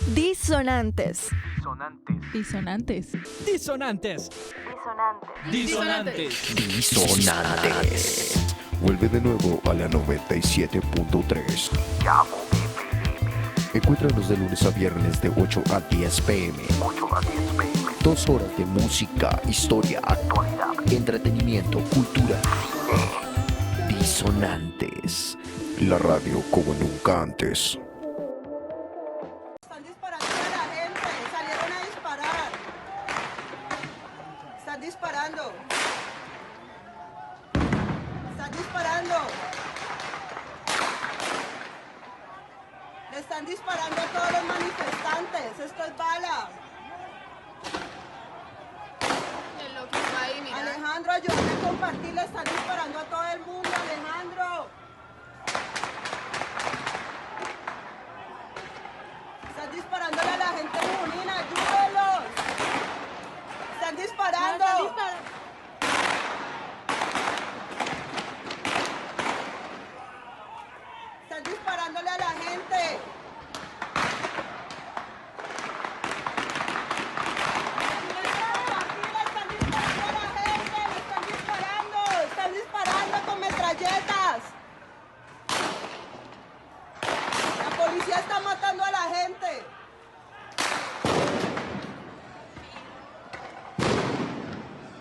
Disonantes. Disonantes. Disonantes. Disonantes. Disonantes. Vuelve de nuevo a la 97.3. Encuéntranos de lunes a viernes de 8 a 10 pm. 2 horas de música, historia, actualidad, entretenimiento, cultura. Disonantes. La radio como nunca antes. Están disparando a la gente, salieron a disparar. Están disparando. Están disparando. Le están disparando a todos los manifestantes. Esto es bala. Alejandro, ayúdame a compartir. Le están disparando a todo el mundo, Alejandro. Están disparándole a la gente en Junín, ayúdenlos. Están disparando. Están disparándole a la gente. Están disparando con metralletas. La policía está matando a la gente.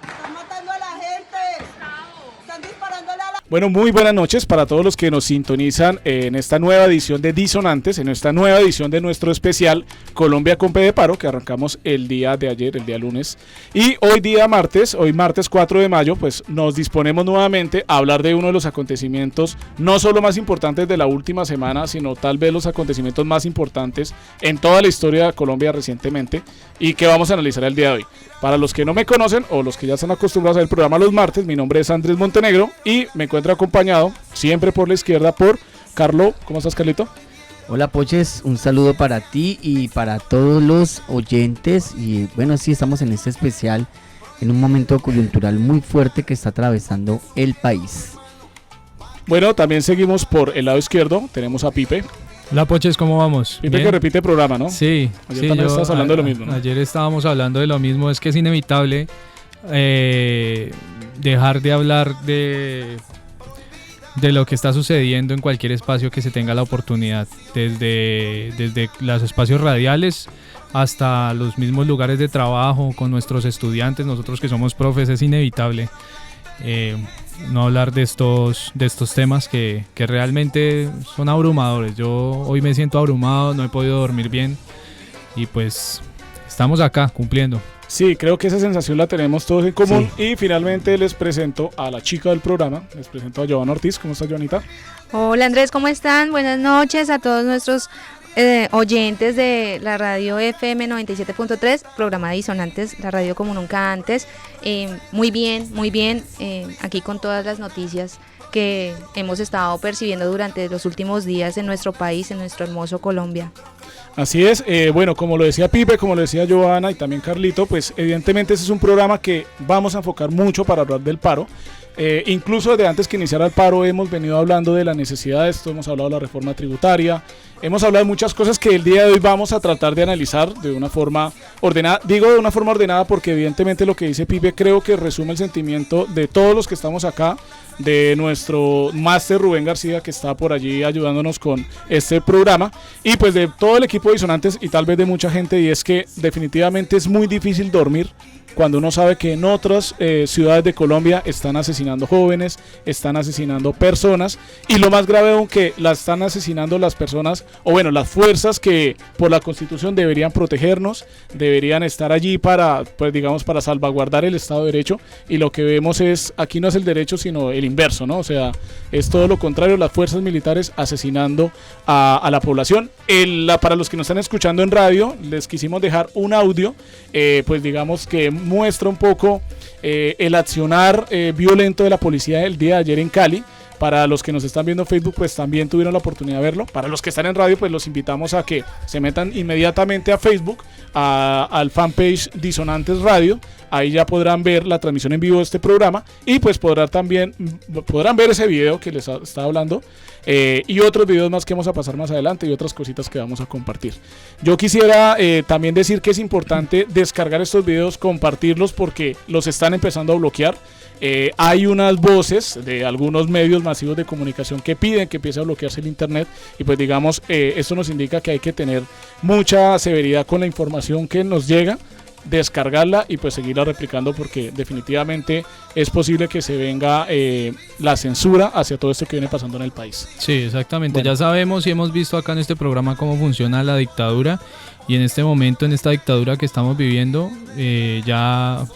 Están matando a la gente. Están disparándole a la... Bueno, muy buenas noches para todos los que nos sintonizan en esta nueva edición de Disonantes, en esta nueva edición de nuestro especial Colombia con P de Paro, que arrancamos el día de ayer, el día lunes. Y hoy día martes, hoy martes 4 de mayo, pues nos disponemos nuevamente a hablar de uno de los acontecimientos, no solo más importantes de la última semana, sino tal vez los acontecimientos más importantes en toda la historia de Colombia recientemente y que vamos a analizar el día de hoy. Para los que no me conocen o los que ya están acostumbrados a ver el programa los martes, mi nombre es Andrés Montenegro y me encuentro acompañado siempre por la izquierda por Carlo. ¿Cómo estás, Carlito? Hola, Poches, un saludo para ti y para todos los oyentes. Y bueno, sí, estamos en este especial en un momento coyuntural muy fuerte que está atravesando el país. Bueno, también seguimos por el lado izquierdo, tenemos a Pipe. Hola, Poches, ¿cómo vamos? Pipe ¿Bien? Que repite programa, ¿no? Sí. Ayer también estabas hablando de lo mismo, ¿no? Ayer estábamos hablando de lo mismo, es que es inevitable dejar de hablar de lo que está sucediendo en cualquier espacio que se tenga la oportunidad, desde los espacios radiales hasta los mismos lugares de trabajo, con nuestros estudiantes, nosotros que somos profes, es inevitable no hablar de estos temas que realmente son abrumadores. Yo hoy me siento abrumado, no he podido dormir bien y pues estamos acá cumpliendo. Sí, creo que esa sensación la tenemos todos en común. Sí. Y finalmente les presento a la chica del programa, les presento a Joana Ortiz. ¿Cómo estás, Joanita? Hola, Andrés, ¿cómo están? Buenas noches a todos nuestros oyentes de la radio FM 97.3, programa Disonantes, la radio como nunca antes. Muy bien, aquí con todas las noticias que hemos estado percibiendo durante los últimos días en nuestro país, en nuestro hermoso Colombia. Así es, bueno, como lo decía Pipe, como lo decía Joana y también Carlito, pues evidentemente este es un programa que vamos a enfocar mucho para hablar del paro. Incluso desde antes que iniciara el paro hemos venido hablando de la necesidad de esto, hemos hablado de la reforma tributaria, hemos hablado de muchas cosas que el día de hoy vamos a tratar de analizar de una forma ordenada. Digo de una forma ordenada porque evidentemente lo que dice Pipe creo que resume el sentimiento de todos los que estamos acá, de nuestro máster Rubén García, que está por allí ayudándonos con este programa, y pues de todo el equipo de Disonantes y tal vez de mucha gente, y es que definitivamente es muy difícil dormir cuando uno sabe que en otras ciudades de Colombia están asesinando jóvenes, están asesinando personas, y lo más grave aún que las están asesinando las personas, o bueno, las fuerzas que por la Constitución deberían protegernos, deberían estar allí para, pues digamos, para salvaguardar el Estado de Derecho, y lo que vemos es, aquí no es el derecho sino el inverso, ¿no? O sea, es todo lo contrario, las fuerzas militares asesinando a la población. Para los que nos están escuchando en radio, les quisimos dejar un audio, pues digamos que muestra un poco el accionar violento de la policía el día de ayer en Cali, Para los que nos están viendo en Facebook, pues también tuvieron la oportunidad de verlo. Para los que están en radio, pues los invitamos a que se metan inmediatamente a Facebook, al fanpage Disonantes Radio. Ahí ya podrán ver la transmisión en vivo de este programa y pues podrán ver ese video que les estaba hablando y otros videos más que vamos a pasar más adelante y otras cositas que vamos a compartir. Yo quisiera también decir que es importante descargar estos videos, compartirlos porque los están empezando a bloquear. Hay unas voces de algunos medios masivos de comunicación que piden que empiece a bloquearse el internet y pues digamos esto nos indica que hay que tener mucha severidad con la información que nos llega, descargarla y pues seguirla replicando porque definitivamente es posible que se venga la censura hacia todo esto que viene pasando en el país. Sí, exactamente. Bueno. Ya sabemos y hemos visto acá en este programa cómo funciona la dictadura y en este momento, en esta dictadura que estamos viviendo, ya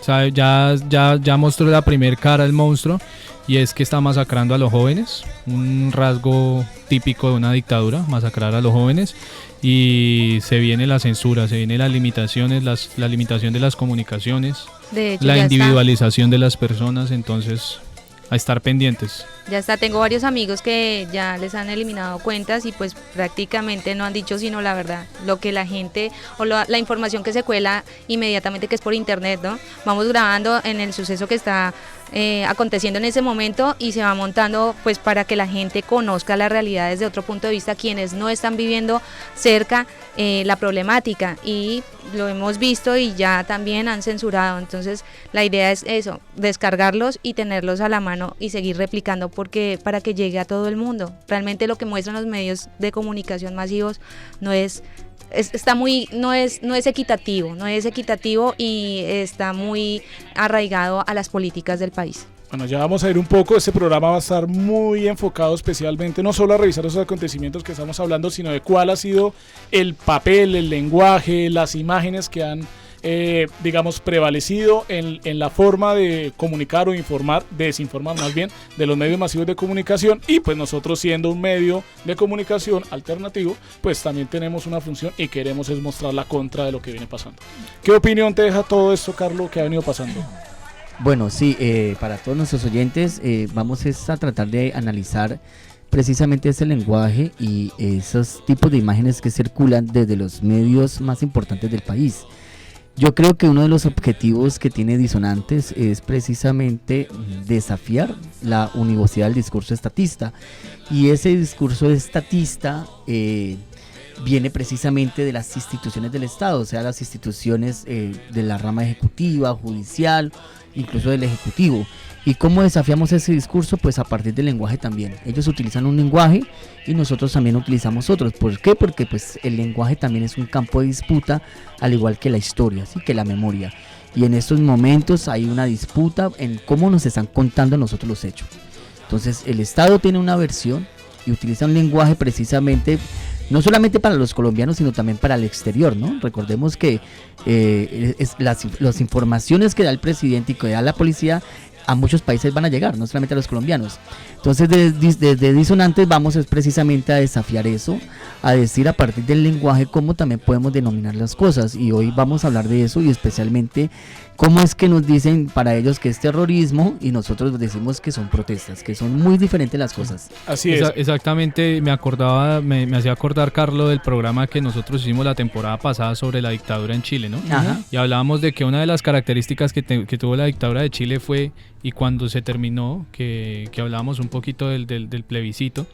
mostró la primer cara el monstruo y es que está masacrando a los jóvenes, un rasgo típico de una dictadura, masacrar a los jóvenes. Y se viene la censura, se vienen las limitaciones, la limitación de las comunicaciones, De hecho, la ya individualización de las personas, entonces a estar pendientes. Ya está, tengo varios amigos que ya les han eliminado cuentas y pues prácticamente no han dicho sino la verdad, lo que la gente o la información que se cuela inmediatamente que es por internet, ¿no? Vamos grabando en el suceso que está aconteciendo en ese momento y se va montando pues para que la gente conozca la realidad desde otro punto de vista, quienes no están viviendo cerca la problemática y lo hemos visto y ya también han censurado, entonces la idea es eso, descargarlos y tenerlos a la mano y seguir replicando porque para que llegue a todo el mundo. Realmente lo que muestran los medios de comunicación masivos no es equitativo y está muy arraigado a las políticas del país. Bueno, ya vamos a ir un poco, este programa va a estar muy enfocado especialmente no solo a revisar esos acontecimientos que estamos hablando, sino de cuál ha sido el papel, el lenguaje, las imágenes que han digamos prevalecido en la forma de comunicar o informar, desinformar más bien, de los medios masivos de comunicación y pues nosotros siendo un medio de comunicación alternativo, pues también tenemos una función y queremos es mostrar la contra de lo que viene pasando. ¿Qué opinión te deja todo esto, Carlos, que ha venido pasando? Bueno, sí, para todos nuestros oyentes vamos a tratar de analizar precisamente ese lenguaje y esos tipos de imágenes que circulan desde los medios más importantes del país. Yo creo que uno de los objetivos que tiene Disonantes es precisamente desafiar la univocidad del discurso estatista y ese discurso estatista viene precisamente de las instituciones del Estado, o sea, las instituciones de la rama ejecutiva, judicial, incluso del ejecutivo. ¿Y cómo desafiamos ese discurso? Pues a partir del lenguaje también. Ellos utilizan un lenguaje y nosotros también utilizamos otros. ¿Por qué? Porque pues el lenguaje también es un campo de disputa, al igual que la historia, ¿sí? Que la memoria. Y en estos momentos hay una disputa en cómo nos están contando nosotros los hechos. Entonces el Estado tiene una versión y utiliza un lenguaje precisamente no solamente para los colombianos, sino también para el exterior, ¿no? Recordemos que las informaciones que da el presidente y que da la policía a muchos países van a llegar, no solamente a los colombianos. Entonces desde Disonantes vamos precisamente a desafiar eso, a decir a partir del lenguaje cómo también podemos denominar las cosas y hoy vamos a hablar de eso y especialmente cómo es que nos dicen para ellos que es terrorismo y nosotros decimos que son protestas, que son muy diferentes las cosas. Así es. Exactamente, me hacía acordar, Carlos, del programa que nosotros hicimos la temporada pasada sobre la dictadura en Chile, ¿no? Ajá. Y hablábamos de que una de las características que tuvo la dictadura de Chile fue, y cuando se terminó, que hablábamos un poquito del plebiscito,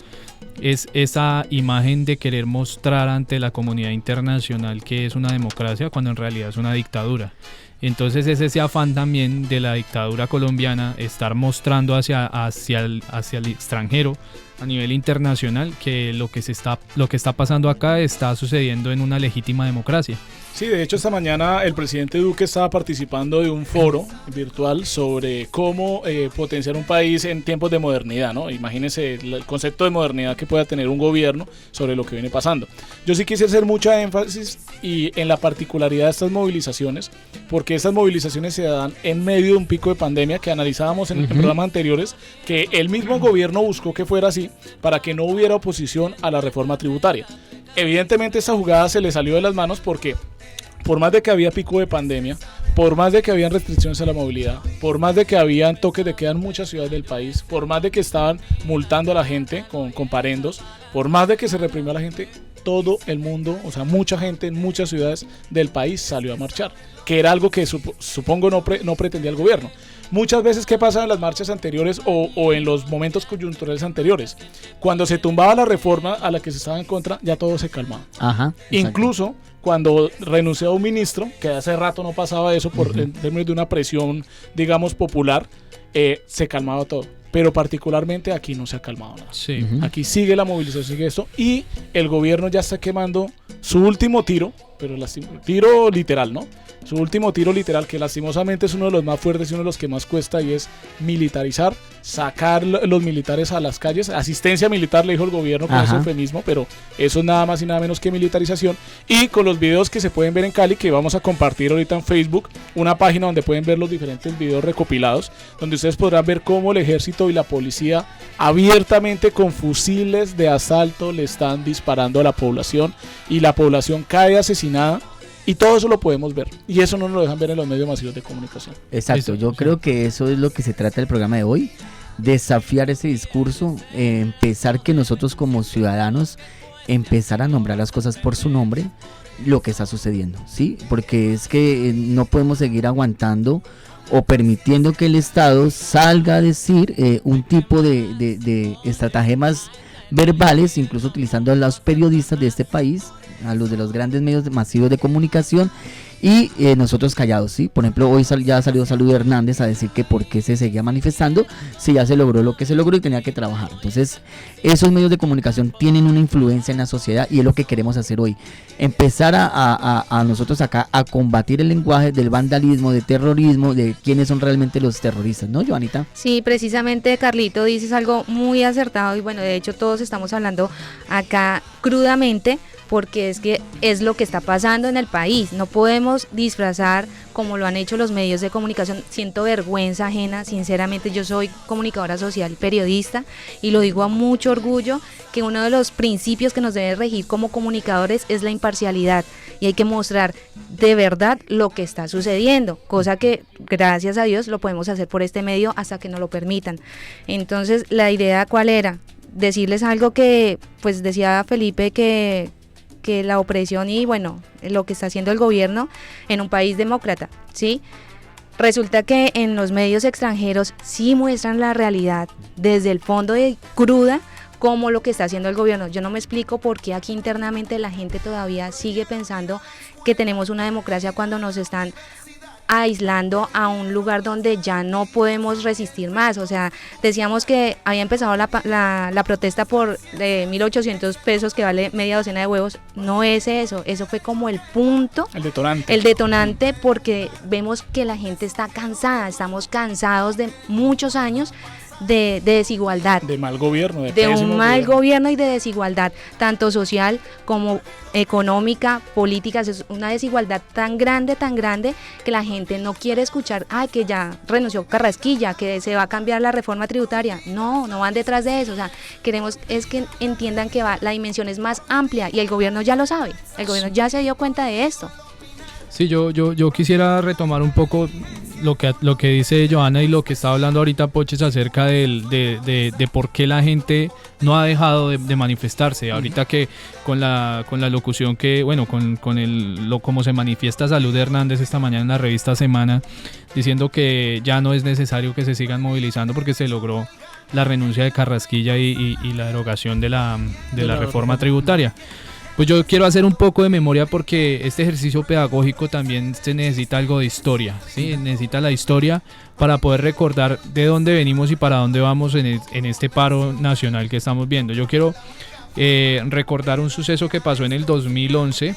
es esa imagen de querer mostrar ante la comunidad internacional que es una democracia cuando en realidad es una dictadura. Entonces es ese afán también de la dictadura colombiana estar mostrando hacia el extranjero a nivel internacional que lo que está pasando acá está sucediendo en una legítima democracia. Sí, de hecho esta mañana el presidente Duque estaba participando de un foro virtual sobre cómo potenciar un país en tiempos de modernidad, ¿no? Imagínense el concepto de modernidad que pueda tener un gobierno sobre lo que viene pasando. Yo sí quise hacer mucha énfasis en la particularidad de estas movilizaciones, porque estas movilizaciones se dan en medio de un pico de pandemia que analizábamos en programas anteriores, que el mismo gobierno buscó que fuera así para que no hubiera oposición a la reforma tributaria. Evidentemente esta jugada se le salió de las manos porque por más de que había pico de pandemia, por más de que habían restricciones a la movilidad, por más de que habían toques de queda en muchas ciudades del país, por más de que estaban multando a la gente con comparendos, por más de que se reprimió a la gente, todo el mundo, o sea, mucha gente en muchas ciudades del país salió a marchar, que era algo que supongo no pretendía el gobierno. Muchas veces, ¿qué pasa en las marchas anteriores o en los momentos coyunturales anteriores? Cuando se tumbaba la reforma a la que se estaba en contra, ya todo se calmaba. Ajá. Incluso cuando renunció un ministro, que hace rato no pasaba eso en términos de una presión, digamos, popular, se calmaba todo. Pero particularmente aquí no se ha calmado nada. Sí. Aquí sigue la movilización, sigue esto, y el gobierno ya está quemando su último tiro, pero tiro literal, ¿no? Su último tiro literal, que lastimosamente es uno de los más fuertes y uno de los que más cuesta, y es militarizar, sacar los militares a las calles. Asistencia militar, le dijo el gobierno con ese eufemismo, pero eso es nada más y nada menos que militarización. Y con los videos que se pueden ver en Cali, que vamos a compartir ahorita en Facebook, una página donde pueden ver los diferentes videos recopilados, donde ustedes podrán ver cómo el ejército y la policía abiertamente con fusiles de asalto le están disparando a la población, y la población cae asesinada. Y todo eso lo podemos ver, y eso no nos lo dejan ver en los medios masivos de comunicación. Exacto, yo creo que eso es lo que se trata del programa de hoy, desafiar ese discurso, empezar que nosotros como ciudadanos empezar a nombrar las cosas por su nombre, lo que está sucediendo, ¿sí? Porque es que no podemos seguir aguantando o permitiendo que el Estado salga a decir un tipo de estratagemas verbales, incluso utilizando a los periodistas de este país, a los de los grandes medios masivos de comunicación, y nosotros callados, ¿sí? Por ejemplo, hoy ya salió Salud Hernández a decir que por qué se seguía manifestando si ya se logró lo que se logró y tenía que trabajar. Entonces, esos medios de comunicación tienen una influencia en la sociedad, y es lo que queremos hacer hoy, empezar a nosotros acá a combatir el lenguaje del vandalismo, de terrorismo, de quiénes son realmente los terroristas, ¿no, Joanita? Sí, precisamente, Carlito, dices algo muy acertado, y bueno, de hecho todos estamos hablando acá crudamente, porque es que es lo que está pasando en el país. No podemos disfrazar como lo han hecho los medios de comunicación. Siento vergüenza ajena, sinceramente. Yo soy comunicadora social, periodista, y lo digo a mucho orgullo, que uno de los principios que nos debe regir como comunicadores es la imparcialidad, y hay que mostrar de verdad lo que está sucediendo, cosa que gracias a Dios lo podemos hacer por este medio hasta que nos lo permitan. Entonces, la idea, ¿cuál era? Decirles algo que, pues decía Felipe, que la opresión y bueno, lo que está haciendo el gobierno en un país demócrata, ¿sí? Resulta que en los medios extranjeros sí muestran la realidad desde el fondo de cruda, como lo que está haciendo el gobierno. Yo no me explico por qué aquí internamente la gente todavía sigue pensando que tenemos una democracia cuando nos están aislando a un lugar donde ya no podemos resistir más. O sea, decíamos que había empezado la protesta por 1.800 pesos que vale media docena de huevos. No es eso, eso fue como el punto, el detonante, porque vemos que la gente está cansada, estamos cansados de muchos años de desigualdad, de mal gobierno, de un mal gobierno y de desigualdad, tanto social como económica, política. Es una desigualdad tan grande que la gente no quiere escuchar, que ya renunció Carrasquilla, que se va a cambiar la reforma tributaria. No van detrás de eso. O sea, queremos es que entiendan que la dimensión es más amplia, y el gobierno ya lo sabe, el gobierno ya se dio cuenta de esto. Sí, yo quisiera retomar un poco lo que dice Joana y lo que estaba hablando ahorita Poches acerca de por qué la gente no ha dejado de manifestarse. Ahorita que con la locución que, bueno, como se manifiesta Salud Hernández esta mañana en la revista Semana, diciendo que ya no es necesario que se sigan movilizando porque se logró la renuncia de Carrasquilla y la derogación de la reforma tributaria. Pues yo quiero hacer un poco de memoria, porque este ejercicio pedagógico también se necesita algo de historia, ¿sí? Necesita la historia para poder recordar de dónde venimos y para dónde vamos en este paro nacional que estamos viendo. Yo quiero recordar un suceso que pasó en el 2011,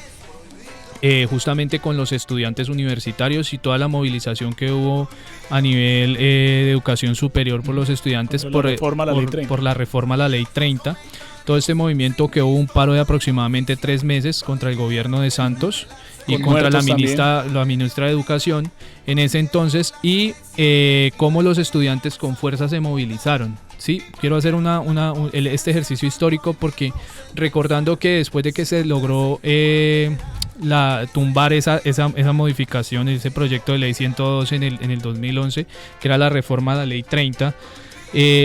justamente con los estudiantes universitarios y toda la movilización que hubo a nivel de educación superior por los estudiantes por la reforma a la ley 30. Todo este movimiento, que hubo un paro de aproximadamente 3 meses contra el gobierno de Santos y contra la ministra de Educación en ese entonces, y cómo los estudiantes con fuerza se movilizaron. Sí, quiero hacer este ejercicio histórico, porque recordando que después de que se logró tumbar esa modificación, ese proyecto de ley 102 en el 2011, que era la reforma a la ley 30.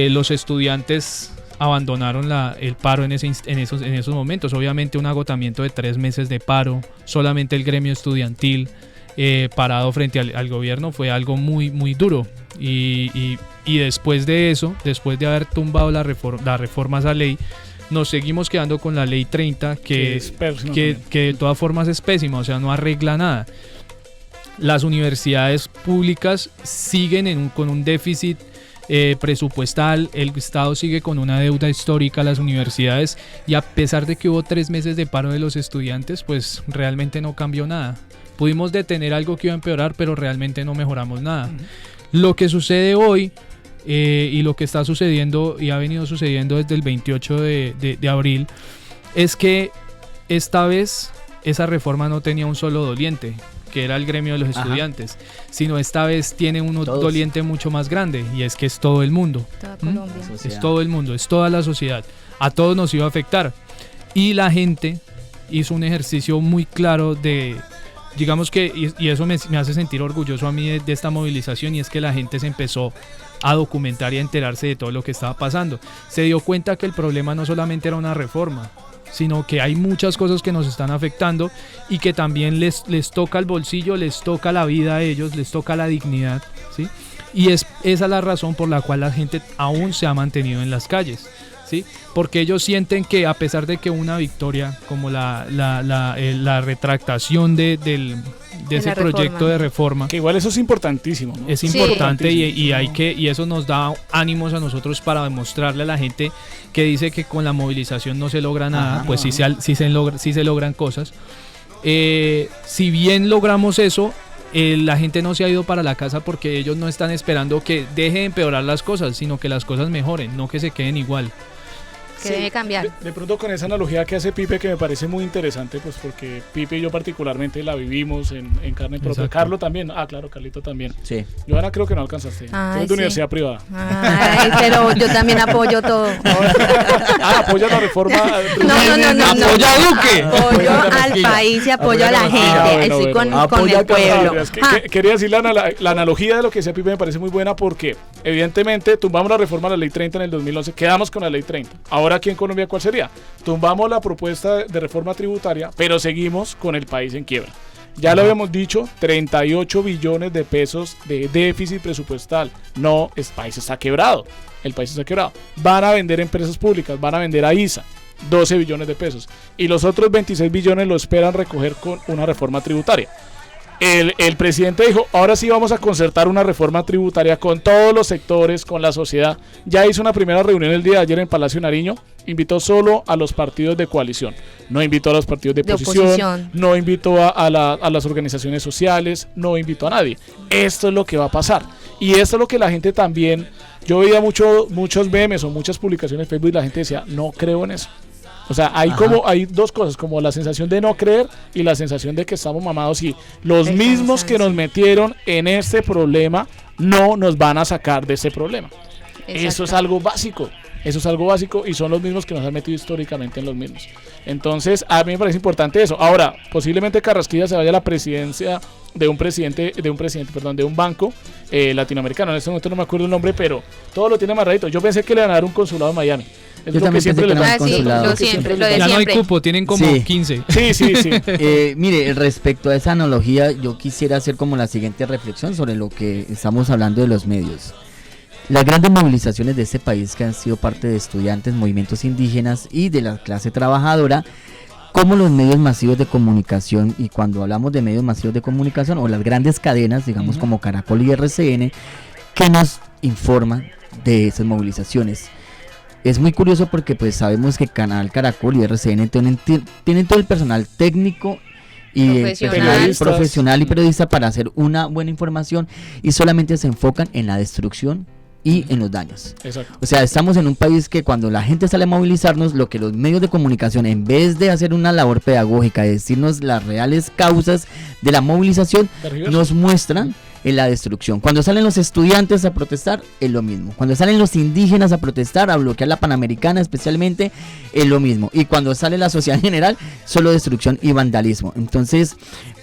Los estudiantes abandonaron el paro en esos momentos. Obviamente un agotamiento de 3 meses de paro, solamente el gremio estudiantil parado frente al gobierno, fue algo muy, muy duro. Y después de eso, después de haber tumbado la reforma a esa ley, nos seguimos quedando con la ley 30, que de todas formas es pésima, o sea, no arregla nada. Las universidades públicas siguen con un déficit presupuestal, el Estado sigue con una deuda histórica a las universidades, y a pesar de que hubo 3 meses de paro de los estudiantes, pues realmente no cambió nada. Pudimos detener algo que iba a empeorar, pero realmente no mejoramos nada. Lo que sucede hoy y lo que está sucediendo y ha venido sucediendo desde el 28 de abril es que esta vez esa reforma no tenía un solo doliente, que era el gremio de los estudiantes, sino esta vez tiene un doliente mucho más grande, y es que es todo el mundo. Toda Colombia. Es todo el mundo, es toda la sociedad. A todos nos iba a afectar. Y la gente hizo un ejercicio muy claro de, digamos que, y eso me hace sentir orgulloso a mí de esta movilización, y es que la gente se empezó a documentar y a enterarse de todo lo que estaba pasando. Se dio cuenta que el problema no solamente era una reforma, sino que hay muchas cosas que nos están afectando y que también les toca el bolsillo, les toca la vida a ellos, les toca la dignidad, ¿sí? Y esa es la razón por la cual la gente aún se ha mantenido en las calles, ¿sí? Porque ellos sienten que, a pesar de que una victoria como la retractación de ese proyecto de reforma, que igual eso es importantísimo, ¿no? Es importante, y eso nos da ánimos a nosotros para demostrarle a la gente que dice que con la movilización no se logra nada, pues sí se logran cosas. Si bien logramos eso, la gente no se ha ido para la casa, porque ellos no están esperando que deje de empeorar las cosas, sino que las cosas mejoren, no que se queden igual. Que debe cambiar. De pronto, con esa analogía que hace Pipe, que me parece muy interesante, pues porque Pipe y yo particularmente la vivimos en carne propia. Exacto. Carlo también. Claro, Carlito también. Sí. Johanna, creo que no alcanzaste. Tú eres de universidad privada. Ay, pero yo también apoyo todo. Apoya la reforma. No. ¡Apoya a Duque! Apoyo al país y apoyo a la gente. Estoy con el pueblo. Quería decir la analogía de lo que decía Pipe, me parece muy buena, porque evidentemente tumbamos la reforma a la ley 30 en el 2011, quedamos con la ley 30. Ahora aquí en Colombia, ¿cuál sería? Tumbamos la propuesta de reforma tributaria, pero seguimos con el país en quiebra. Ya lo habíamos dicho, 38 billones de pesos de déficit presupuestal. No, el país está quebrado. El país está quebrado. Van a vender empresas públicas, van a vender a ISA, 12 billones de pesos. Y los otros 26 billones lo esperan recoger con una reforma tributaria. El presidente dijo, ahora sí vamos a concertar una reforma tributaria con todos los sectores, con la sociedad. Ya hizo una primera reunión el día de ayer en Palacio Nariño. Invitó solo a los partidos de coalición, no invitó a los partidos de oposición, no invitó a las organizaciones sociales, no invitó a nadie. Esto es lo que va a pasar, y esto es lo que la gente también, yo veía muchos memes o muchas publicaciones en Facebook, y la gente decía, no creo en eso. O sea, hay dos cosas, como la sensación de no creer y la sensación de que estamos mamados, y los mismos que nos metieron en este problema no nos van a sacar de ese problema. Exacto. Eso es algo básico. Y son los mismos que nos han metido históricamente en los mismos. Entonces, a mí me parece importante eso. Ahora, posiblemente Carrasquilla se vaya a la presidencia de un banco latinoamericano. En este momento no me acuerdo el nombre, pero todo lo tiene amarradito. Yo pensé que le iban a dar un consulado en Miami. Es Yo lo también que siempre pensé que le era un consulado. lo de siempre. Ya no hay cupo, tienen como 15. Sí. Mire, respecto a esa analogía, yo quisiera hacer como la siguiente reflexión sobre lo que estamos hablando de los medios. Las grandes movilizaciones de este país, que han sido parte de estudiantes, movimientos indígenas y de la clase trabajadora, como los medios masivos de comunicación, y cuando hablamos de medios masivos de comunicación o las grandes cadenas, digamos como Caracol y RCN, que nos informan de esas movilizaciones. Es muy curioso porque pues sabemos que Canal Caracol y RCN tienen todo el personal técnico y profesional y periodista para hacer una buena información, y solamente se enfocan en la destrucción y en los daños. Exacto. O sea, estamos en un país que cuando la gente sale a movilizarnos, lo que los medios de comunicación, en vez de hacer una labor pedagógica, de decirnos las reales causas de la movilización, nos muestran es la destrucción. Cuando salen los estudiantes a protestar, es lo mismo. Cuando salen los indígenas a protestar, a bloquear la Panamericana especialmente, es lo mismo. Y cuando sale la sociedad en general, solo destrucción y vandalismo. Entonces,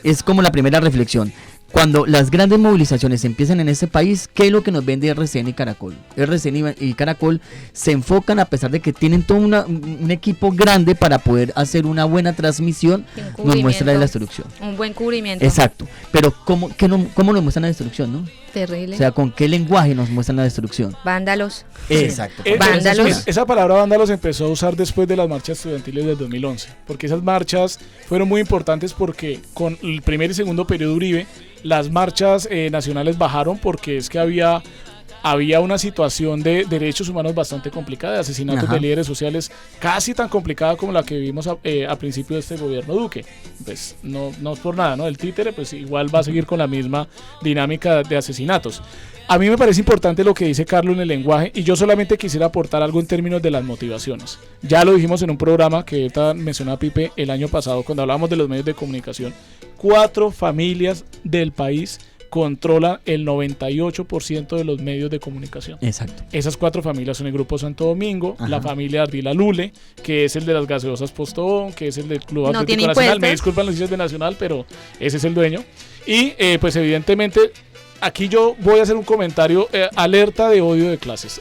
es como la primera reflexión. Cuando las grandes movilizaciones empiezan en este país, ¿qué es lo que nos vende RCN y Caracol? RCN y Caracol se enfocan, a pesar de que tienen todo un equipo grande para poder hacer una buena transmisión, nos muestra la destrucción. Un buen cubrimiento. Exacto. Pero ¿cómo nos muestran la destrucción, no? Terrible. O sea, ¿con qué lenguaje nos muestran la destrucción? Vándalos. Exacto. Vándalos. Esa palabra vándalos se empezó a usar después de las marchas estudiantiles del 2011, porque esas marchas fueron muy importantes porque con el primer y segundo periodo Uribe, las marchas nacionales bajaron porque es que había una situación de derechos humanos bastante complicada, de asesinatos de líderes sociales casi tan complicada como la que vivimos a principio de este gobierno Duque. Pues no es por nada, ¿no? El títere pues igual va a seguir con la misma dinámica de asesinatos. A mí me parece importante lo que dice Carlos en el lenguaje, y yo solamente quisiera aportar algo en términos de las motivaciones. Ya lo dijimos en un programa que ahorita mencionaba Pipe el año pasado cuando hablábamos de los medios de comunicación. 4 familias del país controlan el 98% de los medios de comunicación. Exacto. Esas 4 familias son el Grupo Santo Domingo, la familia Ardila Lule, que es el de las gaseosas Postobón, que es el del Club Atlético Nacional. Me disculpan los hinchas de Nacional, pero ese es el dueño. Y pues evidentemente aquí yo voy a hacer un comentario, alerta de odio de clases.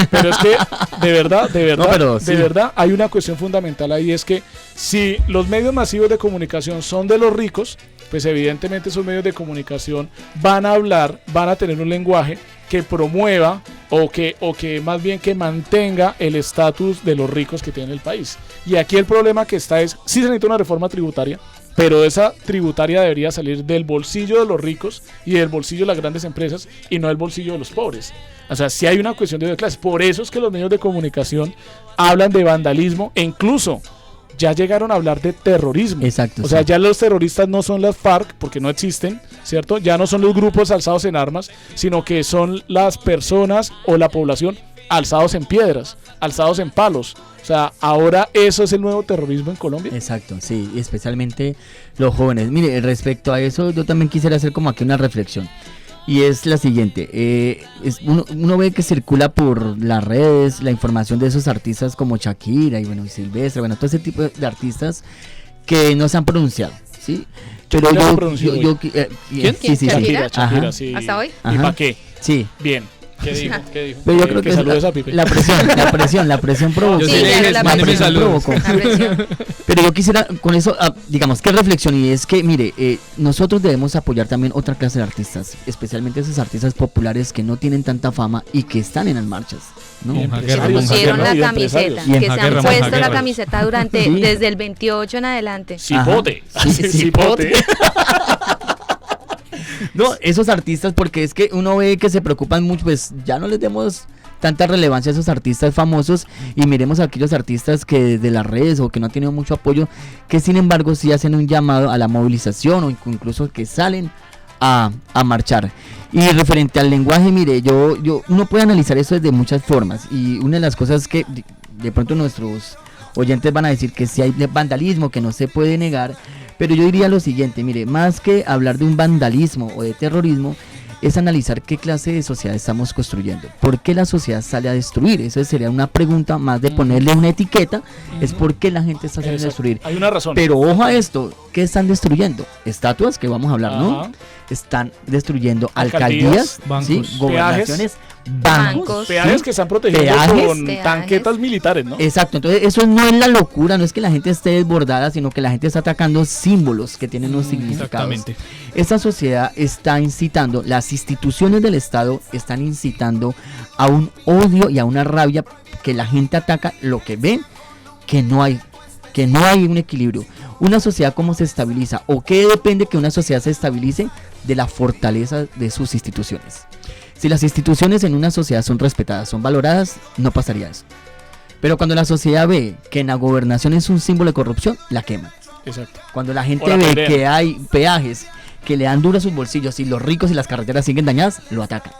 Pero es que de verdad hay una cuestión fundamental ahí, es que si los medios masivos de comunicación son de los ricos, pues evidentemente esos medios de comunicación van a tener un lenguaje que promueva o que más bien que mantenga el estatus de los ricos que tiene el país. Y aquí el problema que está es, sí se necesita una reforma tributaria, pero esa tributaria debería salir del bolsillo de los ricos y del bolsillo de las grandes empresas y no del bolsillo de los pobres. O sea, sí hay una cuestión de clases. Por eso es que los medios de comunicación hablan de vandalismo e incluso ya llegaron a hablar de terrorismo. Exacto. O sea, ya los terroristas no son las FARC, porque no existen, ¿cierto? Ya no son los grupos alzados en armas, sino que son las personas o la población alzados en piedras, alzados en palos. O sea, ahora eso es el nuevo terrorismo en Colombia. Exacto, sí, especialmente los jóvenes. Mire, respecto a eso, yo también quisiera hacer como aquí una reflexión. Y es la siguiente, uno ve que circula por las redes la información de esos artistas como Shakira y y Silvestre, todo ese tipo de artistas que no se han pronunciado, ¿sí? Pero ¿Quién? Sí, Shakira, sí. ¿Hasta hoy? ¿Y para qué? Sí. Bien. ¿Qué dijo? Pero yo creo que saludes a Pipe. la presión provocó. Yo sí le dije, mándeme saludos. Pero yo quisiera con eso, digamos, ¿qué reflexión? Y es que, mire, nosotros debemos apoyar también otra clase de artistas, especialmente esos artistas populares que no tienen tanta fama y que están en las marchas, ¿no? Que se pusieron la camiseta, que se han puesto la camiseta desde el 28 en adelante. Cipote. Cipote. No, esos artistas, porque es que uno ve que se preocupan mucho, pues ya no les demos tanta relevancia a esos artistas famosos y miremos a aquellos artistas que desde las redes o que no han tenido mucho apoyo, que sin embargo sí hacen un llamado a la movilización o incluso que salen a marchar. Y referente al lenguaje, mire, uno puede analizar eso desde muchas formas, y una de las cosas que de pronto nuestros oyentes van a decir que si hay vandalismo, que no se puede negar, pero yo diría lo siguiente, mire, más que hablar de un vandalismo o de terrorismo, es analizar qué clase de sociedad estamos construyendo. ¿Por qué la sociedad sale a destruir? Eso sería una pregunta más de ponerle una etiqueta, es por qué la gente está saliendo a destruir. Hay una razón. Pero ojo a esto, ¿qué están destruyendo? Estatuas, que vamos a hablar, ¿no? Están destruyendo alcaldías, ¿sí? Gobernaciones, bancos, peajes que están protegidos con tanquetas militares, ¿no? Exacto, entonces eso no es la locura, no es que la gente esté desbordada, sino que la gente está atacando símbolos que tienen unos significados. Exactamente. Esta sociedad está incitando, las instituciones del Estado están incitando a un odio y a una rabia, que la gente ataca lo que ven, que no hay un equilibrio. Una sociedad, ¿cómo se estabiliza? ¿O qué depende que una sociedad se estabilice? De la fortaleza de sus instituciones. Si las instituciones en una sociedad son respetadas, son valoradas, no pasaría eso. Pero cuando la sociedad ve que en la gobernación es un símbolo de corrupción, la queman. Exacto. Cuando la gente ve que hay peajes que le dan duro a sus bolsillos y los ricos y las carreteras siguen dañadas, lo atacan.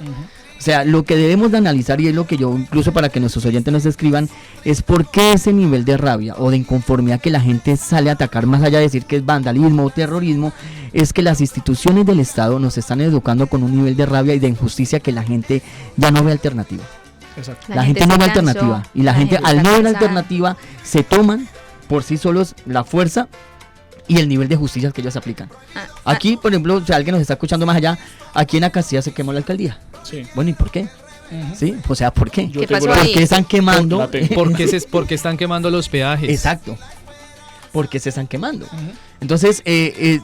O sea, lo que debemos de analizar, y es lo que yo, incluso para que nuestros oyentes nos escriban, es por qué ese nivel de rabia o de inconformidad que la gente sale a atacar, más allá de decir que es vandalismo o terrorismo, es que las instituciones del Estado nos están educando con un nivel de rabia y de injusticia que la gente ya no ve alternativa. Exacto. La gente no se ve cansó, alternativa, y la gente al está no ver cansada. alternativa se toman por sí solos la fuerza y el nivel de justicia que ellos aplican. Aquí, por ejemplo, si alguien nos está escuchando más allá, aquí en la Castilla se quemó la alcaldía. Sí. Bueno, ¿y por qué? Ujú. ¿Sí? O sea, ¿por qué? Yo ¿Qué tengo pasó la- ¿Por ahí? qué están quemando? La tengo. ¿Por qué están quemando los peajes? Exacto. ¿Por qué se están quemando? Entonces,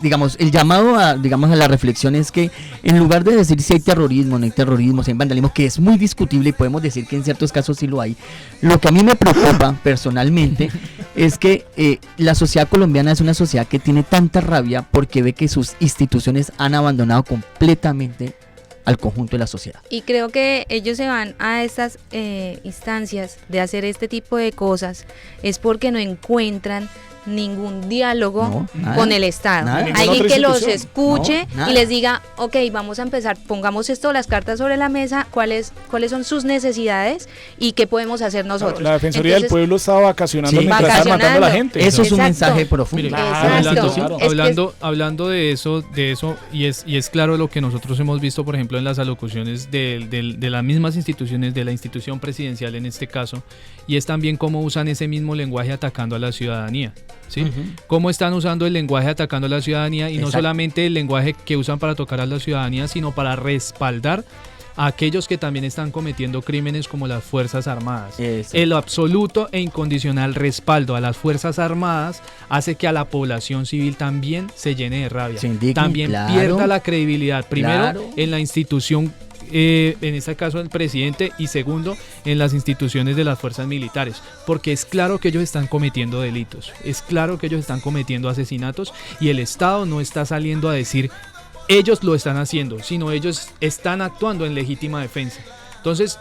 digamos, el llamado a la reflexión es que en lugar de decir si hay terrorismo, no hay terrorismo, si hay vandalismo, que es muy discutible y podemos decir que en ciertos casos sí lo hay, lo que a mí me preocupa personalmente es que la sociedad colombiana es una sociedad que tiene tanta rabia porque ve que sus instituciones han abandonado completamente al conjunto de la sociedad. Y creo que ellos se van a estas instancias de hacer este tipo de cosas es porque no encuentran ningún diálogo No, nada, con el Estado. nada. Ninguna Alguien otra que los institución. escuche No, nada. y les diga, ok, vamos a empezar, pongamos esto, las cartas sobre la mesa, cuáles son sus necesidades y qué podemos hacer nosotros. La Defensoría del Entonces, Pueblo estaba vacacionando Sí. mientras estaban matando a la Vacacionando. gente. Eso es un Exacto. mensaje profundo. Mire, Exacto. Claro. Es que hablando de eso, y es claro lo que nosotros hemos visto, por ejemplo, en las alocuciones de las mismas instituciones, de la institución presidencial en este caso, y es también cómo usan ese mismo lenguaje atacando a la ciudadanía, ¿sí? Cómo están usando el lenguaje atacando a la ciudadanía y no Exacto. solamente el lenguaje que usan para tocar a la ciudadanía, sino para respaldar a aquellos que también están cometiendo crímenes como las Fuerzas Armadas. Eso. El absoluto e incondicional respaldo a las Fuerzas Armadas hace que a la población civil también se llene de rabia. Se indigne, También claro. pierda la credibilidad, primero Claro. en la institución, en este caso el presidente, y segundo en las instituciones de las fuerzas militares, porque es claro que ellos están cometiendo delitos, es claro que ellos están cometiendo asesinatos y el Estado no está saliendo a decir ellos lo están haciendo, sino ellos están actuando en legítima defensa. Entonces,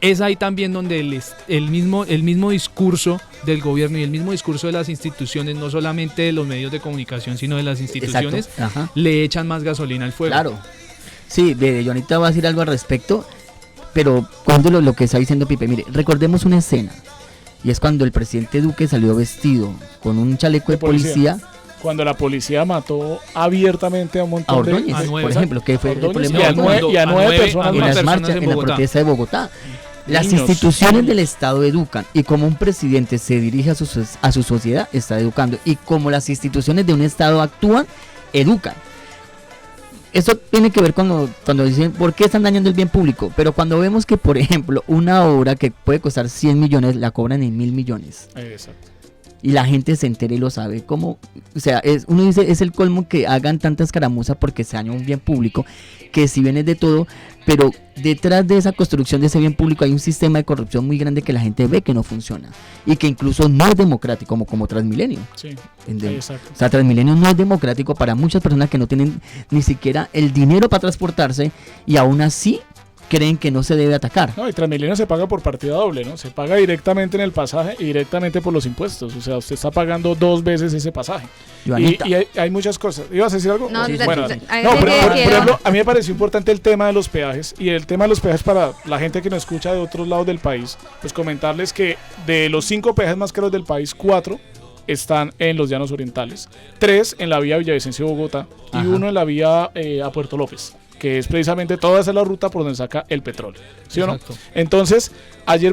es ahí también donde el mismo discurso del gobierno y el mismo discurso de las instituciones, no solamente de los medios de comunicación, sino de las instituciones, Exacto. Ajá. le echan más gasolina al fuego. Claro. Sí, yo ahorita voy a decir algo al respecto, pero cuando lo que está diciendo Pipe, mire, recordemos una escena, y es cuando el presidente Duque salió vestido con un chaleco de De policía. policía Cuando la policía mató abiertamente a un a montón de... Ordóñez, a nueve, por ejemplo, que fue el Ordóñez problema y a de nueve- y a nueve personas en más. las personas marchas, en en la Bogotá. protesta de Bogotá. Las Niños. instituciones del Estado educan, y como un presidente se dirige a su sociedad, está educando, y como las instituciones de un Estado actúan, educan. Eso tiene que ver cuando dicen por qué están dañando el bien público, pero cuando vemos que, por ejemplo, una obra que puede costar 100 millones la cobran en 1.000 millones Exacto. y la gente se entera y lo sabe, como, o sea, uno dice, es el colmo que hagan tanta escaramuza porque se daña un bien público, que si bien es de todo, pero detrás de esa construcción de ese bien público hay un sistema de corrupción muy grande que la gente ve que no funciona y que incluso no es democrático, como Transmilenio. Sí. ¿Entiendes? Exacto. O sea, Transmilenio no es democrático para muchas personas que no tienen ni siquiera el dinero para transportarse y aún así creen que no se debe atacar. No, y Transmilenio se paga por partida doble, ¿no? Se paga directamente en el pasaje y directamente por los impuestos. O sea, usted está pagando 2 veces ese pasaje. Joanita. Y hay muchas cosas. ¿Ibas a decir algo? No, Sí, sí, bueno, sí, sí. hay no, gente pero, que por quiero- ejemplo, a mí me pareció importante el tema de los peajes. Y el tema de los peajes para la gente que nos escucha de otros lados del país, pues comentarles que de los 5 peajes más caros del país, 4 están en los llanos orientales, 3 en la vía Villavicencio-Bogotá y Ajá. 1 en la vía a Puerto López, que es precisamente toda esa es la ruta por donde saca el petróleo, ¿sí o no? Exacto. Entonces, ayer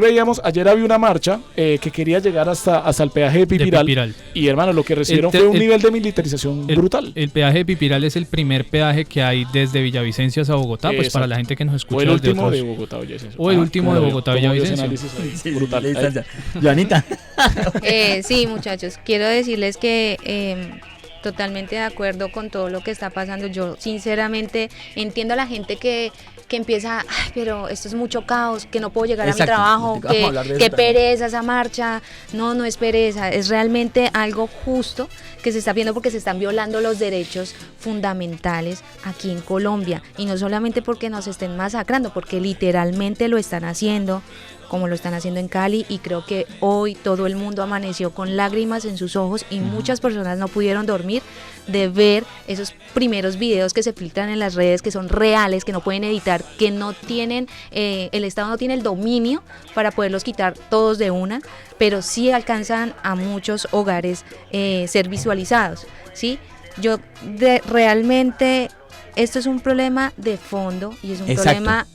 había una marcha que quería llegar hasta el peaje de De Pipiral, Pipiral. y hermano, lo que recibieron fue un nivel de militarización brutal. El peaje de Pipiral es el primer peaje que hay desde Villavicencio hasta Bogotá, pues Exacto. para la gente que nos escucha O el desde último otros- de Bogotá, Villavicencio. O el último de Bogotá, ¿Cómo dio ese Villavicencio. análisis ahí? Brutal. Sí, Joanita. Sí, muchachos, quiero decirles que totalmente de acuerdo con todo lo que está pasando. Yo sinceramente entiendo a la gente que empieza, ay, pero esto es mucho caos, que no puedo llegar Exacto. a mi trabajo, Vamos a hablar de eso que también. pereza esa marcha. No, no es pereza, es realmente algo justo que se está viendo porque se están violando los derechos fundamentales aquí en Colombia. Y no solamente porque nos estén masacrando, porque literalmente lo están haciendo como lo están haciendo en Cali, y creo que hoy todo el mundo amaneció con lágrimas en sus ojos y muchas personas no pudieron dormir de ver esos primeros videos que se filtran en las redes, que son reales, que no pueden editar, que no tienen, el Estado no tiene el dominio para poderlos quitar todos de una, pero sí alcanzan a muchos hogares ser visualizados, ¿sí? Realmente esto es un problema de fondo y es un problema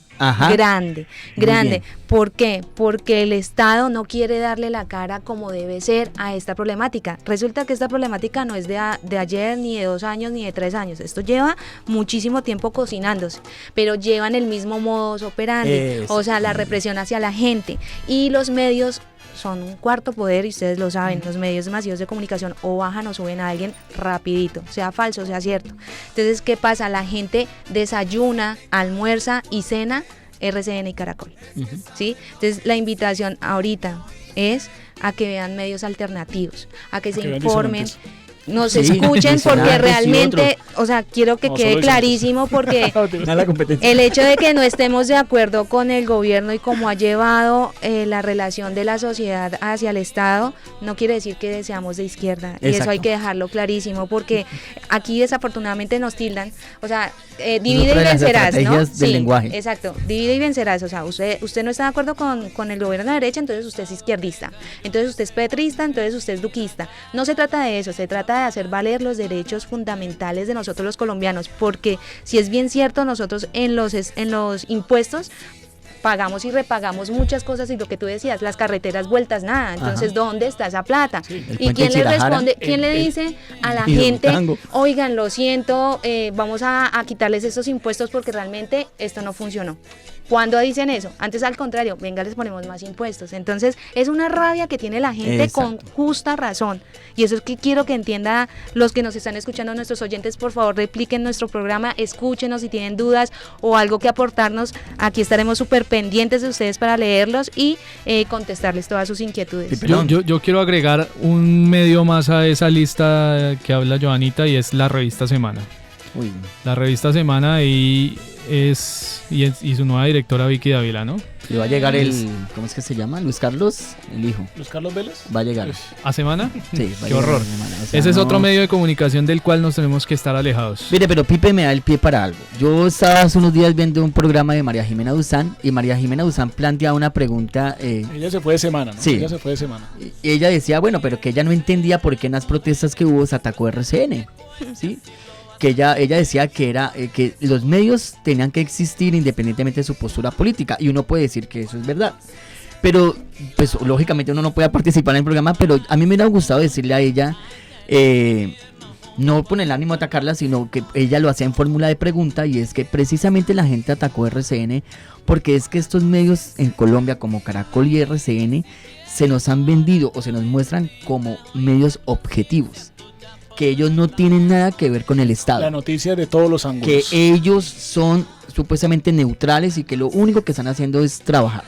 grande. ¿Por qué? Porque el Estado no quiere darle la cara como debe ser a esta problemática. Resulta que esta problemática no es de ayer, ni de 2 años, ni de 3 años. Esto lleva muchísimo tiempo cocinándose, pero llevan el mismo modus operandi, o sea, la represión hacia la gente. Y los medios son un cuarto poder, y ustedes lo saben, los medios masivos de comunicación o bajan o suben a alguien rapidito, sea falso, sea cierto. Entonces, ¿qué pasa? La gente desayuna, almuerza y cena RCN y Caracol, ¿sí? Entonces, la invitación ahorita es a que vean medios alternativos, a que se informen, nos escuchen, porque realmente, o sea, quiero que quede clarísimo, porque el hecho de que no estemos de acuerdo con el gobierno y cómo ha llevado la relación de la sociedad hacia el Estado, no quiere decir que seamos de izquierda. Y eso hay que dejarlo clarísimo, porque aquí desafortunadamente nos tildan, o sea, divide y vencerás, ¿no? Sí, lenguaje. Exacto, divide y vencerás, o sea, usted no está de acuerdo con el gobierno de derecha, entonces usted es izquierdista, entonces usted es petrista, entonces usted es duquista. No se trata de eso, se trata de hacer valer los derechos fundamentales de nosotros los colombianos, porque si es bien cierto, nosotros en los impuestos pagamos y repagamos muchas cosas, y lo que tú decías, las carreteras vueltas nada, entonces ¿dónde está esa plata? Sí, ¿y quién le responde? ¿Quién le dice a la gente, oigan, lo siento, vamos a quitarles esos impuestos porque realmente esto no funcionó? ¿Cuándo dicen eso? Antes, al contrario, venga, les ponemos más impuestos. Entonces, es una rabia que tiene la gente. Exacto. Con justa razón. Y eso es que quiero que entienda los que nos están escuchando, nuestros oyentes. Por favor, repliquen nuestro programa, escúchenos si tienen dudas o algo que aportarnos. Aquí estaremos súper pendientes de ustedes para leerlos y contestarles todas sus inquietudes. Yo quiero agregar un medio más a esa lista que habla Joanita, y es la revista Semana. Uy. La revista Semana y su nueva directora Vicky Dávila, ¿no? Y va a llegar ¿cómo es que se llama? Luis Carlos, el hijo. ¿Luis Carlos Vélez? Va a llegar. ¿A Semana? Sí, qué horror. O sea, ese es otro medio de comunicación del cual nos tenemos que estar alejados. Mire, pero Pipe me da el pie para algo. Yo estaba hace unos días viendo un programa de María Jimena Duzán, y María Jimena Duzán planteaba una pregunta. Ella se fue de Semana, ¿no? Sí. Ella se fue de Semana. Y ella decía, bueno, pero que ella no entendía por qué en las protestas que hubo se atacó RCN, ¿sí? Que ella decía que que los medios tenían que existir independientemente de su postura política, y uno puede decir que eso es verdad, pero pues lógicamente uno no puede participar en el programa, pero a mí me hubiera gustado decirle a ella, no con el ánimo de atacarla, sino que ella lo hacía en fórmula de pregunta, y es que precisamente la gente atacó RCN porque es que estos medios en Colombia como Caracol y RCN se nos han vendido o se nos muestran como medios objetivos, que ellos no tienen nada que ver con el Estado. La noticia de todos los ángulos. Que ellos son supuestamente neutrales y que lo único que están haciendo es trabajar.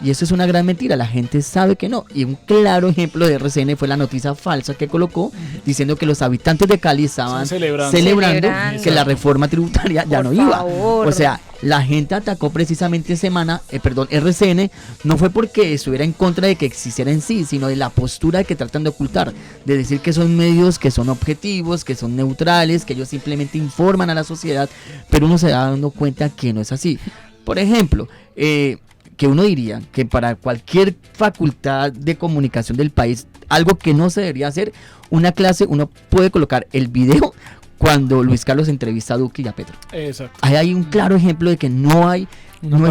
Y eso es una gran mentira, la gente sabe que no. Y un claro ejemplo de RCN fue la noticia falsa que colocó diciendo que los habitantes de Cali estaban celebrando que la reforma tributaria ya no iba. O sea, la gente atacó precisamente RCN, no fue porque estuviera en contra de que existiera en sí, sino de la postura que tratan de ocultar, de decir que son medios que son objetivos, que son neutrales, que ellos simplemente informan a la sociedad, pero uno se va dando cuenta que no es así. Por ejemplo, que uno diría que para cualquier facultad de comunicación del país, algo que no se debería hacer, una clase, uno puede colocar el video cuando Luis Carlos entrevista a Duque y a Petro. Exacto. Ahí hay un claro ejemplo de que no es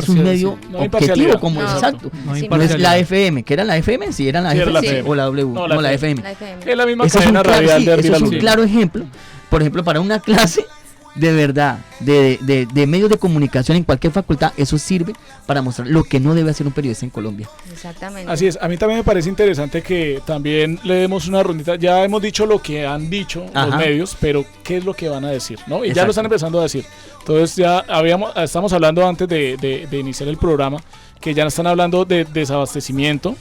un medio objetivo como exacto. No es la FM, ¿qué era la FM? Sí, era la FM o la W, no, la FM. Es la misma cadena radial de eso es un claro ejemplo. Por ejemplo, para una clase de verdad, de medios de comunicación en cualquier facultad, eso sirve para mostrar lo que no debe hacer un periodista en Colombia. Exactamente. Así es, a mí también me parece interesante que también le demos una rondita. Ya hemos dicho lo que han dicho los medios, pero ¿qué es lo que van a decir? ¿No? Y exacto, ya lo están empezando a decir. Entonces ya estamos hablando antes de iniciar el programa, que ya están hablando de desabastecimiento,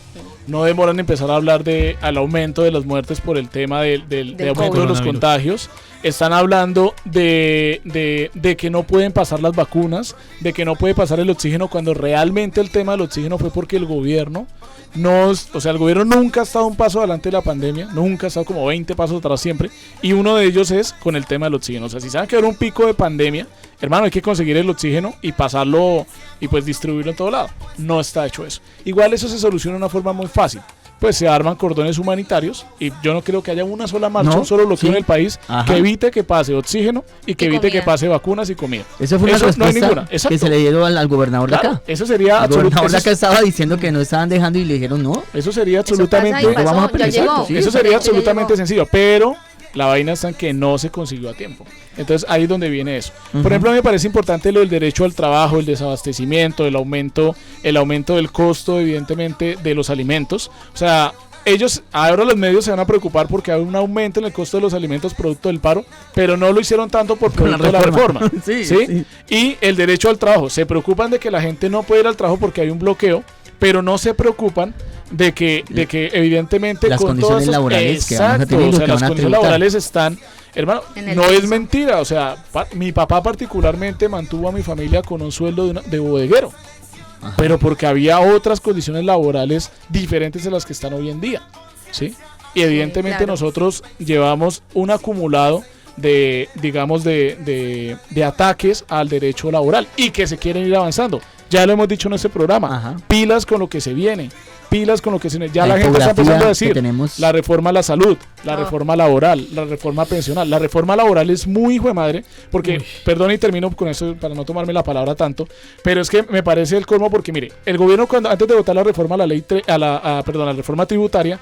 no demoran en empezar a hablar al aumento de las muertes por el tema del aumento COVID. de los contagios. Están hablando de que no pueden pasar las vacunas, de que no puede pasar el oxígeno, cuando realmente el tema del oxígeno fue porque el gobierno el gobierno nunca ha estado un paso adelante de la pandemia, nunca ha estado como 20 pasos atrás siempre, y uno de ellos es con el tema del oxígeno. O sea, si saben que habrá un pico de pandemia, hermano, hay que conseguir el oxígeno y pasarlo y pues distribuirlo en todo lado. No está hecho eso. Igual eso se soluciona de una forma muy fácil. Pues se arman cordones humanitarios y yo no creo que haya una sola marcha, un solo bloqueo en el país que evite que pase oxígeno y que evite que pase vacunas y comida. Eso fue una respuesta que se le dieron al gobernador de acá. Eso sería el gobernador de acá estaba diciendo que no estaban dejando y le dijeron no. Eso sería absolutamente eso sería absolutamente sencillo, pero la vaina está en que no se consiguió a tiempo. Entonces ahí es donde viene eso. Por ejemplo, a mí me parece importante lo del derecho al trabajo, el desabastecimiento, el aumento del costo, evidentemente, de los alimentos. O sea, ahora los medios se van a preocupar porque hay un aumento en el costo de los alimentos producto del paro, pero no lo hicieron tanto por producto de la reforma. ¿Sí? Y el derecho al trabajo. Se preocupan de que la gente no puede ir al trabajo porque hay un bloqueo, pero no se preocupan de que evidentemente las con condiciones todas laborales que van a tener, o sea, las condiciones laborales están, hermano, no piso. Es mentira, o sea, mi papá particularmente mantuvo a mi familia con un sueldo de bodeguero. Ajá. Pero porque había otras condiciones laborales diferentes a las que están hoy en día, ¿sí? Y evidentemente nosotros llevamos un acumulado de ataques al derecho laboral y que se quieren ir avanzando. Ya lo hemos dicho en este programa. Ajá. Pilas con lo que se viene. Ya la gente está empezando a decir la reforma a la salud, la reforma laboral, la reforma pensional. La reforma laboral es muy hijo de madre, porque, perdón y termino con eso para no tomarme la palabra tanto, pero es que me parece el colmo porque, mire, el gobierno antes de votar la reforma a la reforma tributaria,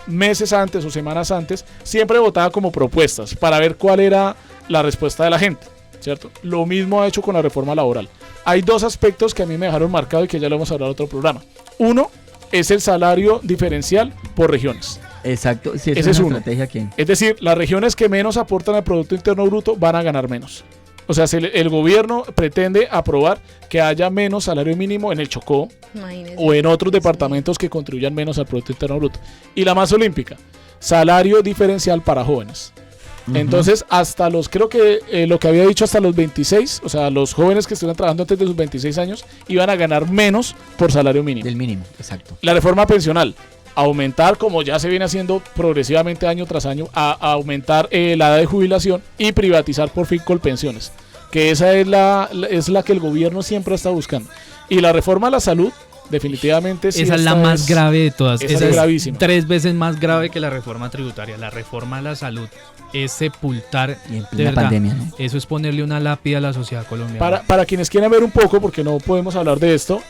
meses antes o semanas antes, siempre votaba como propuestas para ver cuál era la respuesta de la gente, ¿cierto? Lo mismo ha hecho con la reforma laboral. Hay dos aspectos que a mí me dejaron marcado y que ya lo vamos a hablar en otro programa. Uno es el salario diferencial por regiones. Exacto, sí, esa es una estrategia aquí. Es decir, las regiones que menos aportan al Producto Interno Bruto van a ganar menos. O sea, el gobierno pretende aprobar que haya menos salario mínimo en el Chocó o en otros departamentos que contribuyan menos al Producto Interno Bruto. Y la más olímpica, salario diferencial para jóvenes. Entonces, creo que lo que había dicho hasta los 26, o sea, los jóvenes que estuvieran trabajando antes de sus 26 años iban a ganar menos por salario mínimo. Del mínimo, exacto. La reforma pensional, aumentar, como ya se viene haciendo progresivamente año tras año, a aumentar la edad de jubilación y privatizar por fin Colpensiones, que esa es la que el gobierno siempre está buscando. Y la reforma a la salud, definitivamente sí. Esa es la más grave de todas. Esa es gravísima. 3 veces más grave que la reforma tributaria. La reforma a la salud es sepultar de verdad. Pandemia, ¿no? Eso es ponerle una lápida a la sociedad colombiana. Para quienes quieran ver un poco, porque no podemos hablar de esto,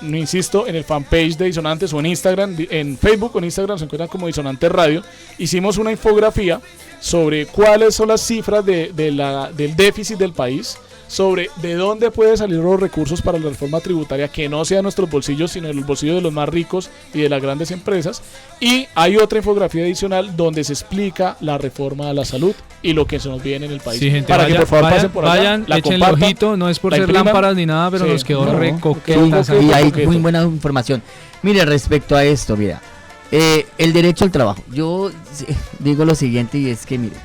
insisto, en el fanpage de Disonantes o en Instagram, en Facebook o en Instagram se encuentran como Disonantes Radio. Hicimos una infografía sobre cuáles son las cifras del déficit del país, sobre de dónde pueden salir los recursos para la reforma tributaria que no sea de nuestros bolsillos, sino de los bolsillos de los más ricos y de las grandes empresas. Y hay otra infografía adicional donde se explica la reforma a la salud y lo que se nos viene en el país. Sí, gente, que por favor pasen por allá, échenle ojito, no es por ser lámparas ni nada, pero nos quedó recoquetas. Y hay muy buena información. Mire, respecto a esto, mira, el derecho al trabajo. Yo digo lo siguiente, y es que, mire,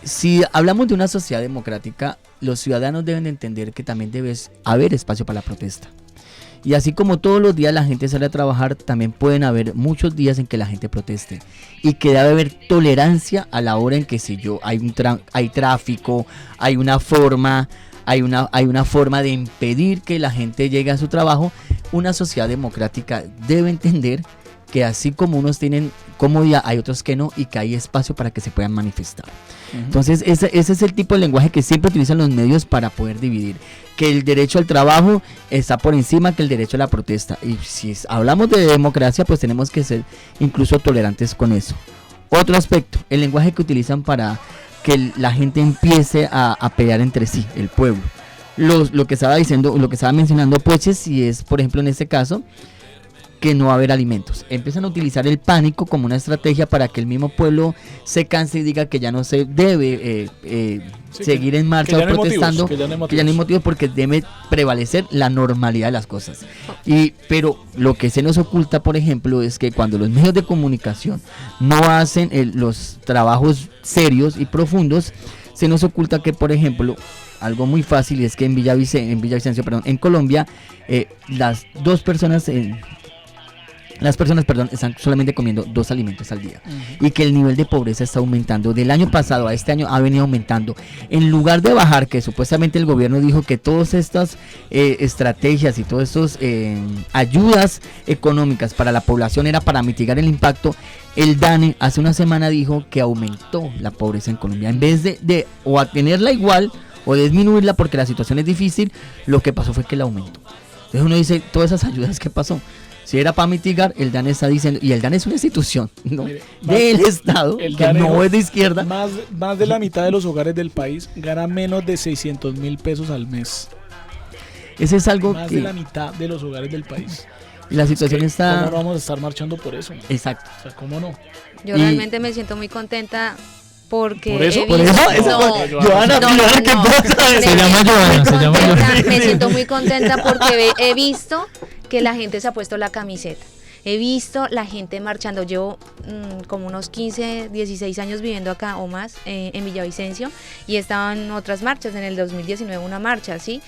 si hablamos de una sociedad democrática, los ciudadanos deben de entender que también debe haber espacio para la protesta. Y así como todos los días la gente sale a trabajar, también pueden haber muchos días en que la gente proteste. Y que debe haber tolerancia a la hora en que hay tráfico, hay una forma de impedir que la gente llegue a su trabajo. Una sociedad democrática debe entender que así como unos tienen comodidad, hay otros que no, y que hay espacio para que se puedan manifestar. Entonces ese es el tipo de lenguaje que siempre utilizan los medios para poder dividir, que el derecho al trabajo está por encima que el derecho a la protesta, y si hablamos de democracia, pues tenemos que ser incluso tolerantes con eso. Otro aspecto, el lenguaje que utilizan para que la gente empiece a pelear entre sí, el pueblo. Lo que estaba diciendo, lo que estaba mencionando, pues, si es, por ejemplo, en este caso, que no va a haber alimentos. Empiezan a utilizar el pánico como una estrategia para que el mismo pueblo se canse y diga que ya no se debe Sí, seguir en marcha que ya o no hay protestando, motivos, que ya no hay que ya no hay motivos. motivos porque debe prevalecer la normalidad de las cosas. Pero lo que se nos oculta, por ejemplo, es que cuando los medios de comunicación no hacen los trabajos serios y profundos, se nos oculta que, por ejemplo, algo muy fácil es que en Villavicencio, en Colombia, las personas están solamente comiendo 2 alimentos al día, y que el nivel de pobreza está aumentando. Del año pasado a este año ha venido aumentando. En lugar de bajar, que supuestamente el gobierno dijo que todas estas estrategias y todas estas ayudas económicas para la población era para mitigar el impacto, el DANE hace una semana dijo que aumentó la pobreza en Colombia. En vez de o a tenerla igual o disminuirla porque la situación es difícil, lo que pasó fue que la aumentó. Entonces uno dice, todas esas ayudas que pasó, si era para mitigar, el DANE está diciendo, y el DANE es una institución, ¿no?, Mire, del Estado, el que DANE no es de izquierda. Más de la mitad de los hogares del país gana menos de 600.000 pesos al mes. Ese es algo Más que de la mitad de los hogares del país. la situación Es que, está... ¿cómo no vamos a estar marchando por eso? Exacto. O sea, ¿cómo no? Yo Y- realmente me siento muy contenta porque ¿Por eso? he Por visto- eso, eso no, fue- no, Johanna, no, mira qué no. cosa. Se llama Johanna, se llama Johanna. Me siento muy contenta porque he visto que la gente se ha puesto la camiseta. He visto la gente marchando. Llevo como unos 15, 16 años viviendo acá o más en Villavicencio, y estaban otras marchas. En el 2019 una marcha, ¿sí?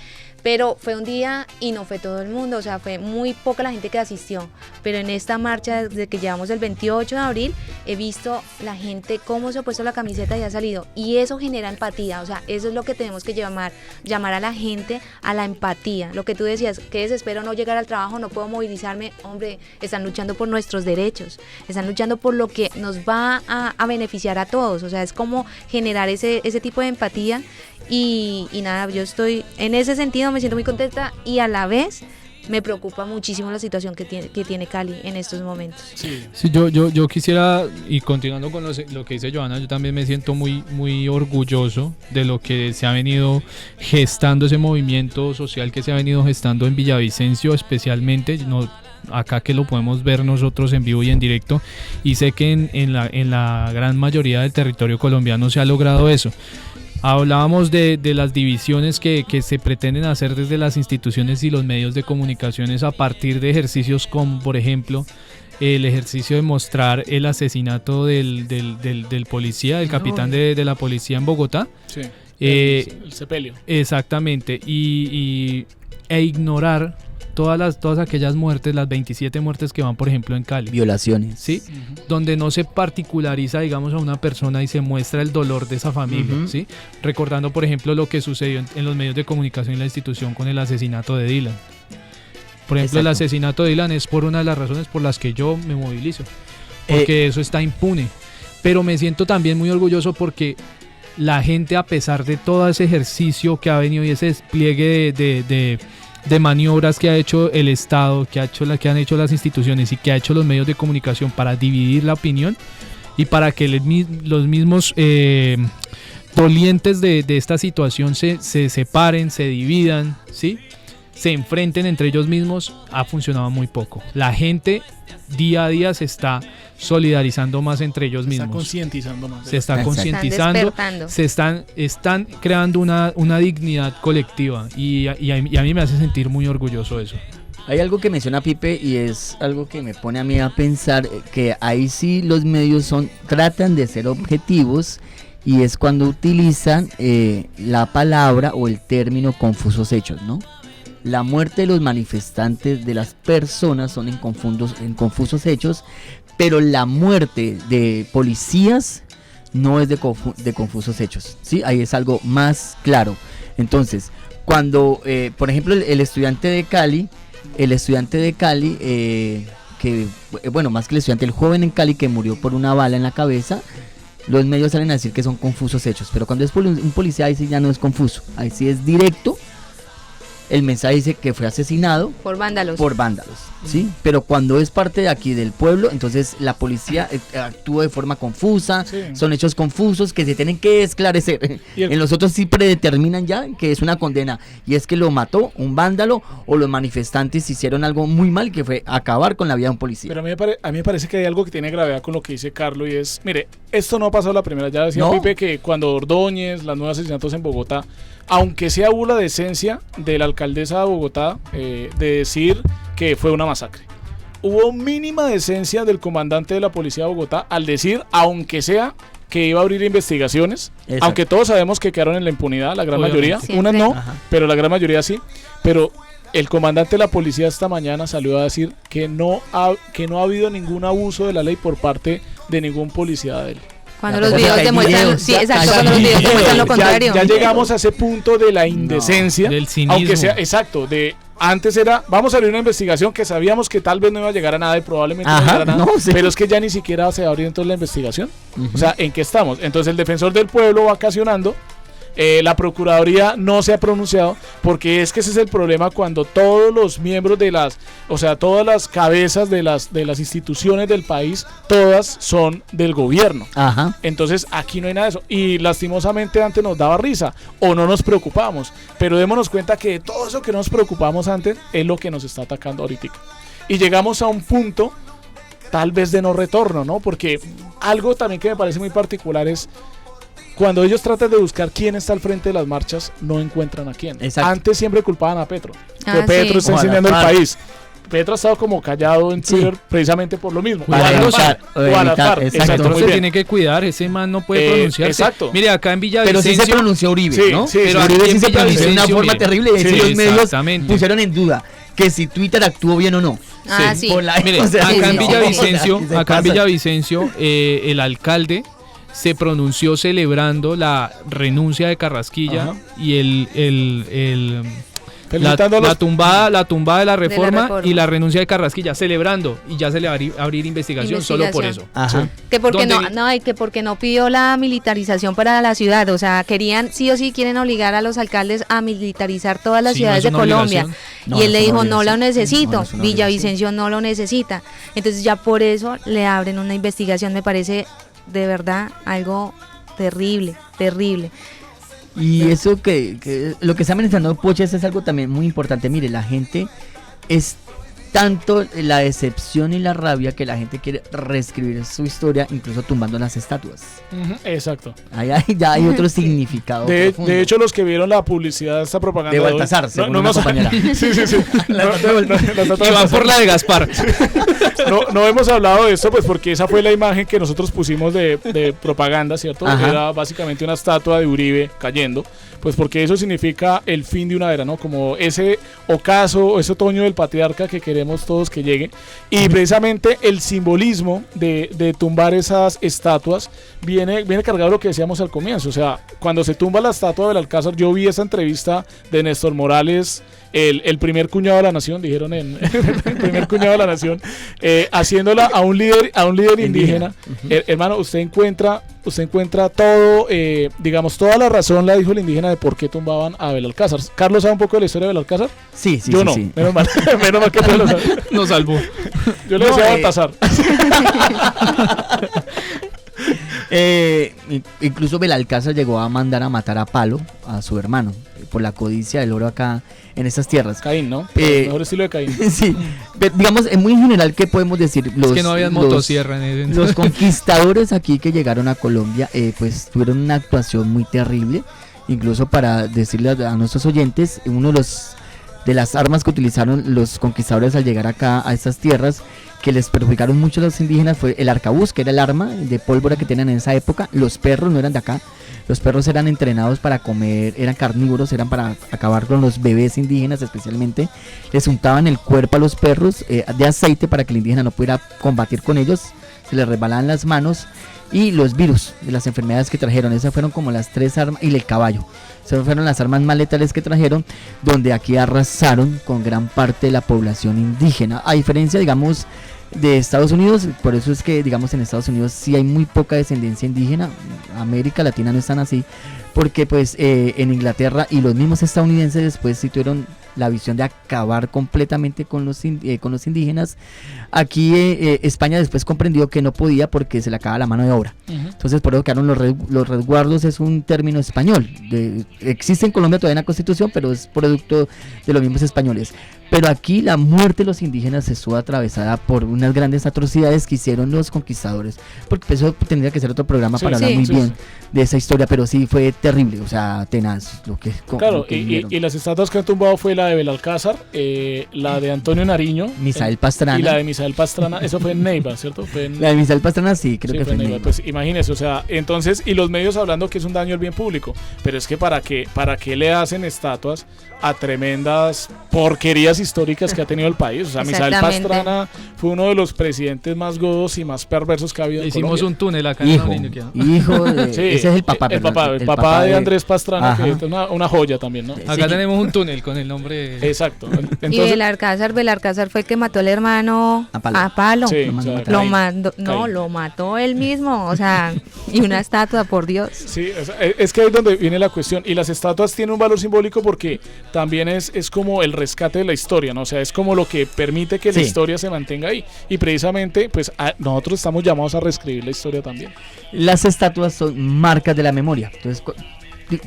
Pero fue un día y no fue todo el mundo, o sea, fue muy poca la gente que asistió. Pero en esta marcha, desde que llevamos el 28 de abril, he visto la gente cómo se ha puesto la camiseta y ha salido. Y eso genera empatía, o sea, eso es lo que tenemos que llamar a la gente a la empatía. Lo que tú decías, que desespero no llegar al trabajo, no puedo movilizarme. Hombre, están luchando por nuestros derechos, están luchando por lo que nos va a beneficiar a todos. O sea, es como generar ese tipo de empatía. Y nada, yo estoy en ese sentido, me siento muy contenta, y a la vez me preocupa muchísimo la situación que tiene Cali en estos momentos. Sí. Sí, yo quisiera, y continuando con lo que dice Johanna, yo también me siento muy, muy orgulloso de lo que se ha venido gestando, ese movimiento social que se ha venido gestando en Villavicencio, especialmente, acá que lo podemos ver nosotros en vivo y en directo, y sé que en la gran mayoría del territorio colombiano se ha logrado eso. Hablábamos de las divisiones que se pretenden hacer desde las instituciones y los medios de comunicaciones a partir de ejercicios como, por ejemplo, el ejercicio de mostrar el asesinato del policía, del capitán de la policía en Bogotá. Sí. El sepelio. Exactamente, e ignorar todas aquellas muertes, las 27 muertes que van, por ejemplo, en Cali. Violaciones. ¿Sí? Donde no se particulariza, digamos, a una persona y se muestra el dolor de esa familia, ¿sí? Recordando, por ejemplo, lo que sucedió en los medios de comunicación y la institución con el asesinato de Dylan. Por ejemplo, el Exacto. asesinato de Dylan es por una de las razones por las que yo me movilizo, porque eso está impune. Pero me siento también muy orgulloso porque la gente, a pesar de todo ese ejercicio que ha venido y ese despliegue de maniobras que ha hecho el Estado, que han hecho las instituciones y que ha hecho los medios de comunicación para dividir la opinión y para que los mismos dolientes de esta situación se separen, se dividan, ¿sí?, se enfrenten entre ellos mismos, ha funcionado muy poco. La gente día a día se está solidarizando más entre ellos Se está mismos. concientizando más. Se está Exacto. concientizando, Están despertando. están creando una dignidad colectiva y a mí me hace sentir muy orgulloso eso. Hay algo que menciona Pipe y es algo que me pone a mí a pensar, que ahí sí los medios tratan de ser objetivos, y es cuando utilizan la palabra o el término confusos hechos, ¿no? La muerte de los manifestantes, de las personas, son en confusos hechos, pero la muerte de policías no es de confusos hechos, ¿sí? Ahí es algo más claro. Entonces, cuando, por ejemplo, el estudiante de Cali, más que el estudiante, el joven en Cali que murió por una bala en la cabeza, los medios salen a decir que son confusos hechos, pero cuando es un policía, ahí sí ya no es confuso, ahí sí es directo. el mensaje dice que fue asesinado Por vándalos. por vándalos, ¿sí? Pero cuando es parte de aquí del pueblo, entonces la policía actúa de forma confusa, Sí. son hechos confusos que se tienen que esclarecer. Y el- En los otros sí predeterminan ya que es una condena, y es que lo mató un vándalo o los manifestantes hicieron algo muy mal, que fue acabar con la vida de un policía. Pero a mí me parece que hay algo que tiene gravedad con lo que dice Carlos y es, mire, esto no ha pasado la primera, ya decía No. Pipe que cuando Ordóñez, los nuevos asesinatos en Bogotá, aunque sea hubo la decencia de la alcaldesa de Bogotá de decir que fue una masacre. Hubo mínima decencia del comandante de la policía de Bogotá al decir, aunque sea que iba a abrir investigaciones, Exacto. aunque todos sabemos que quedaron en la impunidad, la gran Obviamente. mayoría, unas no, Ajá. pero la gran mayoría sí. Pero el comandante de la policía esta mañana salió a decir que no ha habido ningún abuso de la ley por parte de ningún policía de él. Cuando Ya, los pues, videos hay demuestran, videos, sí, ya, exacto, hay cuando los videos videos, demuestran lo contrario. Ya llegamos a ese punto de la indecencia, del cinismo. aunque sea exacto, de antes era, vamos a abrir una investigación que sabíamos que tal vez no iba a llegar a nada y probablemente no Ajá, llegara a nada, no, sí. pero es que ya ni siquiera se va a abrir entonces la investigación. Ujú. O sea, ¿en qué estamos? Entonces el defensor del pueblo vacacionando, la Procuraduría no se ha pronunciado, porque es que ese es el problema cuando todos los miembros de todas las cabezas de las instituciones del país, todas son del gobierno. Ajá. Entonces aquí no hay nada de eso. Y lastimosamente antes nos daba risa o no nos preocupábamos. Pero démonos cuenta que todo eso que nos preocupamos antes es lo que nos está atacando ahorita. Y llegamos a un punto tal vez de no retorno, ¿no? Porque algo también que me parece muy particular es cuando ellos tratan de buscar quién está al frente de las marchas, no encuentran a quién. Exacto. Antes siempre culpaban a Petro. Ah, Que Petro sí. está O a la enseñando el FARC. país. Petro ha estado como callado en Sí. Twitter precisamente por lo mismo. Para O a la evitar- FARC, o o a la evitar, FARC, exacto. exacto, Petro muy se bien. tiene que cuidar, ese man no puede pronunciarse. exacto. Mire, acá en Pero sí se Villavicencio, pronunció Uribe, Sí, ¿no? sí, Pero sí. Uribe Aquí sí en se pronunció de una Villavicencio, forma mire. terrible. De hecho, Sí, los medios exactamente. pusieron en duda que si Twitter actuó bien o no. Ah, sí. Por la- Mire, o sea, sí, acá en sí, Villavicencio, sí, se acá en pasa. Villavicencio, el alcalde se pronunció celebrando la renuncia de Carrasquilla Ajá. y Felicitando a la los- tumbada de la reforma reforma. y la renuncia de Carrasquilla, celebrando, y ya se le va a abrir investigación solo por eso. Investigación. Ajá. Que porque ¿Dónde? y que porque no pidió la militarización para la ciudad, o sea, querían sí o sí quieren obligar a los alcaldes a militarizar todas las Sí, no ciudades es de una Colombia. obligación. No, Y él no le es una dijo, no lo obligación. necesito, No, no es una Villavicencio no lo necesita. Entonces ya por eso le abren una investigación, me parece de verdad algo terrible, terrible. Y eso que lo que está mencionando Poches es algo también muy importante. Mire, la gente es tanto la decepción y la rabia que la gente quiere reescribir su historia, incluso tumbando las estatuas. Ujú, exacto. Ya hay otro significado. profundo. De hecho, los que vieron la publicidad de esta propaganda De hoy- Baltasar, según una hemos- compañera. Sí, sí, sí. La estatua de Baltasar. la estatua Y de van por Baltasar. la de Gaspar. No hemos hablado de esto, pues porque esa fue la imagen que nosotros pusimos de propaganda, ¿cierto? Ajá. Era básicamente una estatua de Uribe cayendo, pues porque eso significa el fin de una era, ¿no? Como ese ocaso, ese otoño del patriarca que queremos todos que llegue. Y precisamente el simbolismo de tumbar esas estatuas viene cargado de lo que decíamos al comienzo. O sea, cuando se tumba la estatua del Alcázar, yo vi esa entrevista de Néstor Morales, el primer cuñado de la nación, dijeron el primer cuñado de la nación, haciéndola a un líder indígena. Hermano, usted encuentra todo, digamos, toda la razón la dijo el indígena de por qué tumbaban a Belalcázar. ¿Carlos sabe un poco de la historia de Belalcázar? Sí, sí, Yo sí, no, sí. menos mal, menos mal que tú lo sabes. Nos salvó. Yo le No, decía a Baltasar. Incluso Belalcázar llegó a mandar a matar a palo a su hermano por la codicia del oro acá en estas tierras. Caín, ¿no? Eh, El mejor estilo de Caín. Sí, pero digamos, en muy general, ¿qué podemos decir? Es que no había motosierra en ese Los conquistadores aquí que llegaron a Colombia, pues tuvieron una actuación muy terrible. Incluso para decirle a nuestros oyentes, uno de las armas que utilizaron los conquistadores al llegar acá a estas tierras, que les perjudicaron mucho a los indígenas, fue el arcabuz, que era el arma de pólvora que tenían en esa época. Los perros no eran de acá, los perros eran entrenados para comer, eran carnívoros, eran para acabar con los bebés indígenas especialmente. Les untaban el cuerpo a los perros de aceite para que el indígena no pudiera combatir con ellos, se les resbalaban las manos. Y los virus de las enfermedades que trajeron, esas fueron como las tres armas, y el caballo, esas fueron las armas más letales que trajeron, donde aquí arrasaron con gran parte de la población indígena, a diferencia, digamos, de Estados Unidos. Por eso es que, digamos, en Estados Unidos sí hay muy poca descendencia indígena. América Latina no están así, porque pues en Inglaterra y los mismos estadounidenses después sí tuvieron la visión de acabar completamente con los indígenas. Aquí España después comprendió que no podía porque se le acaba la mano de obra. Entonces por eso quedaron los resguardos, es un término español. Existe en Colombia todavía una constitución, pero es producto de los mismos españoles. Pero aquí la muerte de los indígenas estuvo atravesada por unas grandes atrocidades que hicieron los conquistadores. Porque eso tendría que ser otro programa para hablar muy bien de esa historia, pero sí fue terrible, o sea, tenaz. Claro, y las estatuas que han tumbado fue la de Belalcázar, la de Antonio Nariño, Misael Pastrana. Y la de Misael Pastrana, eso fue en Neiva, ¿cierto? La de Misael Pastrana sí, creo que fue en Neiva. Pues imagínese, o sea, entonces, y los medios hablando que es un daño al bien público, pero es que ¿para qué le hacen estatuas a tremendas porquerías históricas que ha tenido el país? O sea, Misael Pastrana fue uno de los presidentes más godos y más perversos que ha habido en Hicimos Colombia. Un túnel acá hijo en ese es el papá. El papá de Andrés Pastrana, que es una joya también, ¿no? Acá tenemos un túnel con el nombre. Exacto. Entonces, y Belalcázar fue el que mató al hermano a palo. Sí, lo mató él mismo, o sea, y una estatua, por Dios. Sí, es que ahí es donde viene la cuestión. Y las estatuas tienen un valor simbólico porque también es como el rescate de la historia, ¿no? O sea, es como lo que permite que la historia se mantenga ahí. Y precisamente, pues nosotros estamos llamados a reescribir la historia también. Las estatuas son marcas de la memoria. Entonces,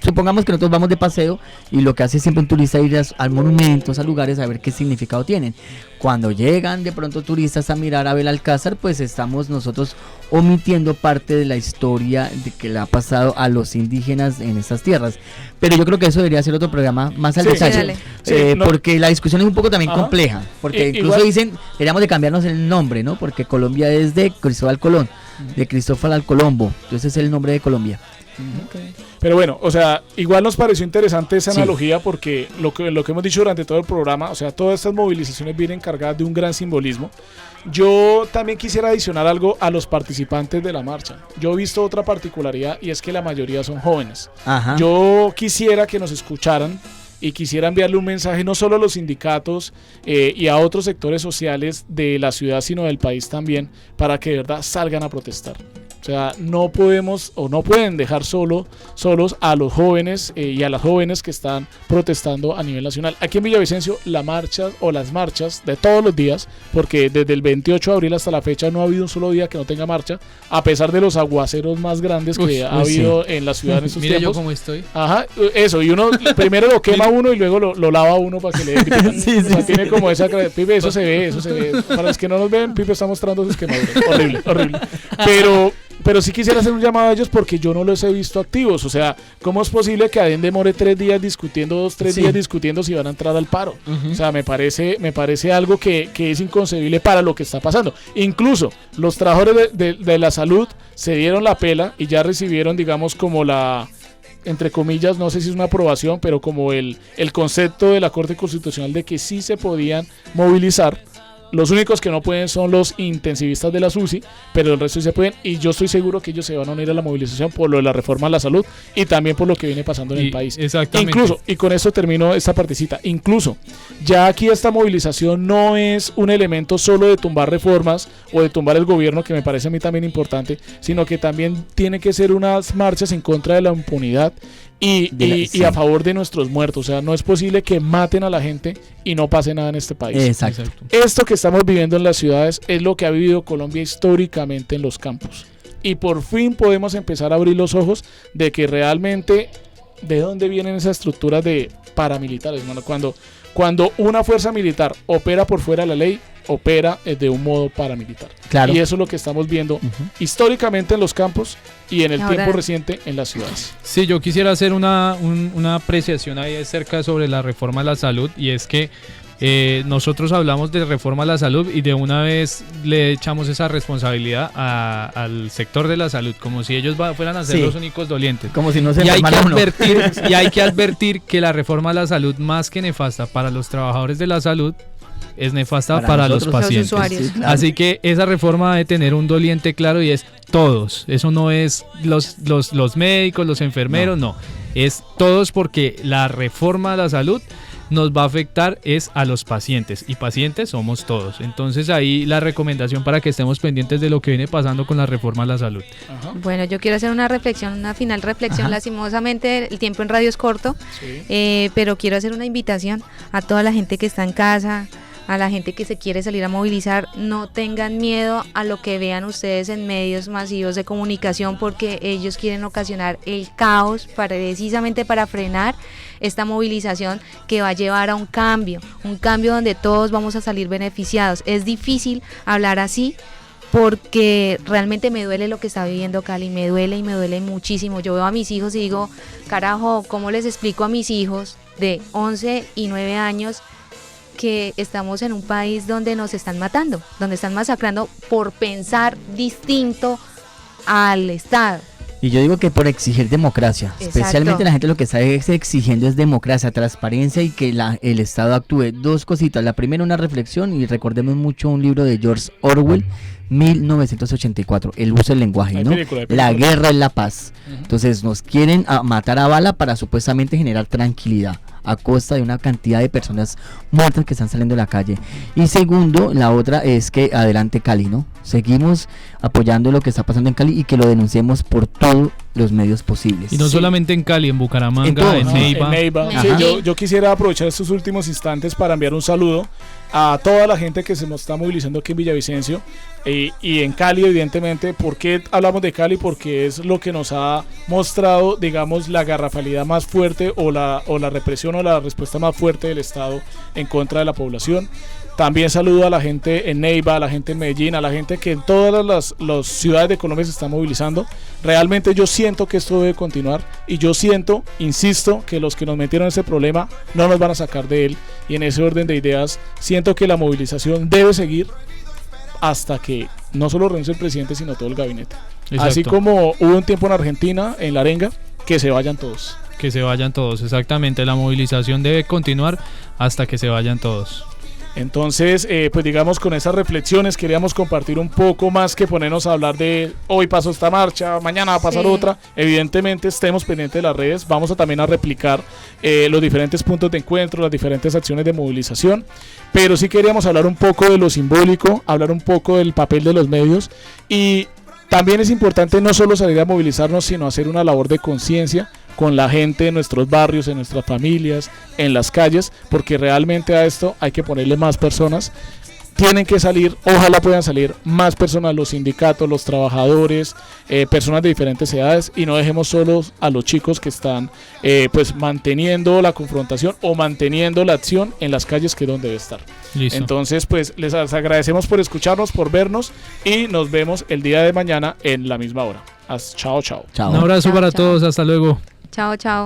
supongamos que nosotros vamos de paseo y lo que hace siempre un turista es ir a monumentos, a lugares, a ver qué significado tienen. Cuando llegan de pronto turistas a mirar a Belalcázar, pues estamos nosotros omitiendo parte de la historia de que le ha pasado a los indígenas en estas tierras. Pero yo creo que eso debería ser otro programa más al detalle, porque la discusión es un poco también compleja, porque incluso dicen, deberíamos de cambiarnos el nombre, ¿no? Porque Colombia es de Cristóbal Colón, de Cristóbal Colombo, entonces es el nombre de Colombia. Pero bueno, o sea, igual nos pareció interesante esa analogía porque lo que hemos dicho durante todo el programa, o sea, todas estas movilizaciones vienen cargadas de un gran simbolismo. Yo también quisiera adicionar algo a los participantes de la marcha. Yo he visto otra particularidad y es que la mayoría son jóvenes. Yo quisiera que nos escucharan y quisiera enviarle un mensaje no solo a los sindicatos y a otros sectores sociales de la ciudad, sino del país también, para que de verdad salgan a protestar. O sea, no podemos o no pueden dejar solos a los jóvenes y a las jóvenes que están protestando a nivel nacional. Aquí en Villavicencio, las marchas de todos los días, porque desde el 28 de abril hasta la fecha no ha habido un solo día que no tenga marcha, a pesar de los aguaceros más grandes que ha habido en la ciudad en estos tiempos. Mira yo cómo estoy. Ajá, eso, y uno primero lo quema uno y luego lo lava uno para que le den. Tiene como esa... Pipe, eso se ve. Para los que no nos ven, Pipe está mostrando sus quemaduras. Horrible. Pero sí quisiera hacer un llamado a ellos porque yo no los he visto activos. O sea, ¿cómo es posible que Adén demore 3 días discutiendo, 2-3 días discutiendo si van a entrar al paro? O sea, me parece algo que es inconcebible para lo que está pasando. Incluso los trabajadores de la salud se dieron la pela y ya recibieron, digamos, como la... entre comillas, no sé si es una aprobación, pero como el concepto de la Corte Constitucional de que sí se podían movilizar. Los únicos que no pueden son los intensivistas de la SUSI, pero el resto sí se pueden, y yo estoy seguro que ellos se van a unir a la movilización por lo de la reforma a la salud y también por lo que viene pasando en el país. Exactamente. Incluso, y con esto termino esta partecita, incluso ya aquí esta movilización no es un elemento solo de tumbar reformas o de tumbar el gobierno, que me parece a mí también importante, sino que también tiene que ser unas marchas en contra de la impunidad y a favor de nuestros muertos. O sea, no es posible que maten a la gente y no pase nada en este país. Exacto. Esto que estamos viviendo en las ciudades es lo que ha vivido Colombia históricamente en los campos. Y por fin podemos empezar a abrir los ojos de que realmente de dónde vienen esas estructuras de paramilitares, hermano. Cuando una fuerza militar opera por fuera de la ley, opera de un modo paramilitar. Claro. Y eso es lo que estamos viendo históricamente en los campos y en el tiempo reciente en las ciudades. Sí, yo quisiera hacer una apreciación ahí de cerca sobre la reforma a la salud, y es que nosotros hablamos de reforma a la salud y de una vez le echamos esa responsabilidad al sector de la salud, como si ellos fueran a ser los únicos dolientes. Como si no se y hay que advertir que la reforma a la salud, más que nefasta para los trabajadores de la salud, es nefasta para los pacientes. Los usuarios. Sí, claro. Así que esa reforma debe tener un doliente claro, y es todos. Eso no es los médicos, los enfermeros, no. Es todos, porque la reforma a la salud nos va a afectar es a los pacientes, y pacientes somos todos. Entonces ahí la recomendación para que estemos pendientes de lo que viene pasando con la reforma a la salud. Ajá. Bueno, yo quiero hacer una reflexión, una final reflexión. Ajá. Lastimosamente el tiempo en radio es corto, Sí. pero quiero hacer una invitación a toda la gente que está en casa, a la gente que se quiere salir a movilizar. No tengan miedo a lo que vean ustedes en medios masivos de comunicación, porque ellos quieren ocasionar el caos precisamente para frenar esta movilización que va a llevar a un cambio donde todos vamos a salir beneficiados. Es difícil hablar así, porque realmente me duele lo que está viviendo Cali, me duele y me duele muchísimo. Yo veo a mis hijos y digo, carajo, ¿cómo les explico a mis hijos de 11 y 9 años que estamos en un país donde nos están matando, donde están masacrando por pensar distinto al Estado? Y yo digo que por exigir democracia, Exacto. especialmente la gente lo que está exigiendo es democracia, transparencia y que el Estado actúe. Dos cositas, la primera una reflexión, y recordemos mucho un libro de George Orwell, 1984, el uso del lenguaje, Hay ¿no? película, hay película. La guerra es la paz. Ujú. Entonces nos quieren matar a bala para supuestamente generar tranquilidad a costa de una cantidad de personas muertas que están saliendo de la calle. Y segundo, la otra es que adelante Cali, ¿no? Seguimos apoyando lo que está pasando en Cali y que lo denunciemos por todos los medios posibles. Y no Sí. solamente en Cali, en Bucaramanga, En todos, en ¿no? Neiva. En Neiva. Ajá. Sí, yo quisiera aprovechar estos últimos instantes para enviar un saludo a toda la gente que se nos está movilizando aquí en Villavicencio y en Cali, evidentemente. ¿Por qué hablamos de Cali? Porque es lo que nos ha mostrado, digamos, la garrafalidad más fuerte o la represión o la respuesta más fuerte del Estado en contra de la población. También saludo a la gente en Neiva, a la gente en Medellín, a la gente que en todas las ciudades de Colombia se está movilizando. Realmente yo siento que esto debe continuar y yo siento, insisto, que los que nos metieron en ese problema no nos van a sacar de él, y en ese orden de ideas siento que la movilización debe seguir hasta que no solo renuncie el presidente, sino todo el gabinete. Exacto. Así como hubo un tiempo en Argentina, en la arenga, que se vayan todos. Que se vayan todos, exactamente. La movilización debe continuar hasta que se vayan todos. Entonces, pues digamos, con esas reflexiones queríamos compartir un poco más que ponernos a hablar de hoy pasó esta marcha, mañana va a pasar Sí. otra. Evidentemente estemos pendientes de las redes, vamos a también a replicar los diferentes puntos de encuentro, las diferentes acciones de movilización, pero sí queríamos hablar un poco de lo simbólico, hablar un poco del papel de los medios, y también es importante no solo salir a movilizarnos, sino hacer una labor de conciencia con la gente en nuestros barrios, en nuestras familias, en las calles, porque realmente a esto hay que ponerle más personas. Tienen que salir, ojalá puedan salir más personas, los sindicatos, los trabajadores, personas de diferentes edades, y no dejemos solos a los chicos que están pues manteniendo la confrontación o manteniendo la acción en las calles, que es donde debe estar. Listo. Entonces, pues les agradecemos por escucharnos, por vernos, y nos vemos el día de mañana en la misma hora. Chao, chao. Chao. Un abrazo Chao, para chao. todos, hasta luego. Chao, chao.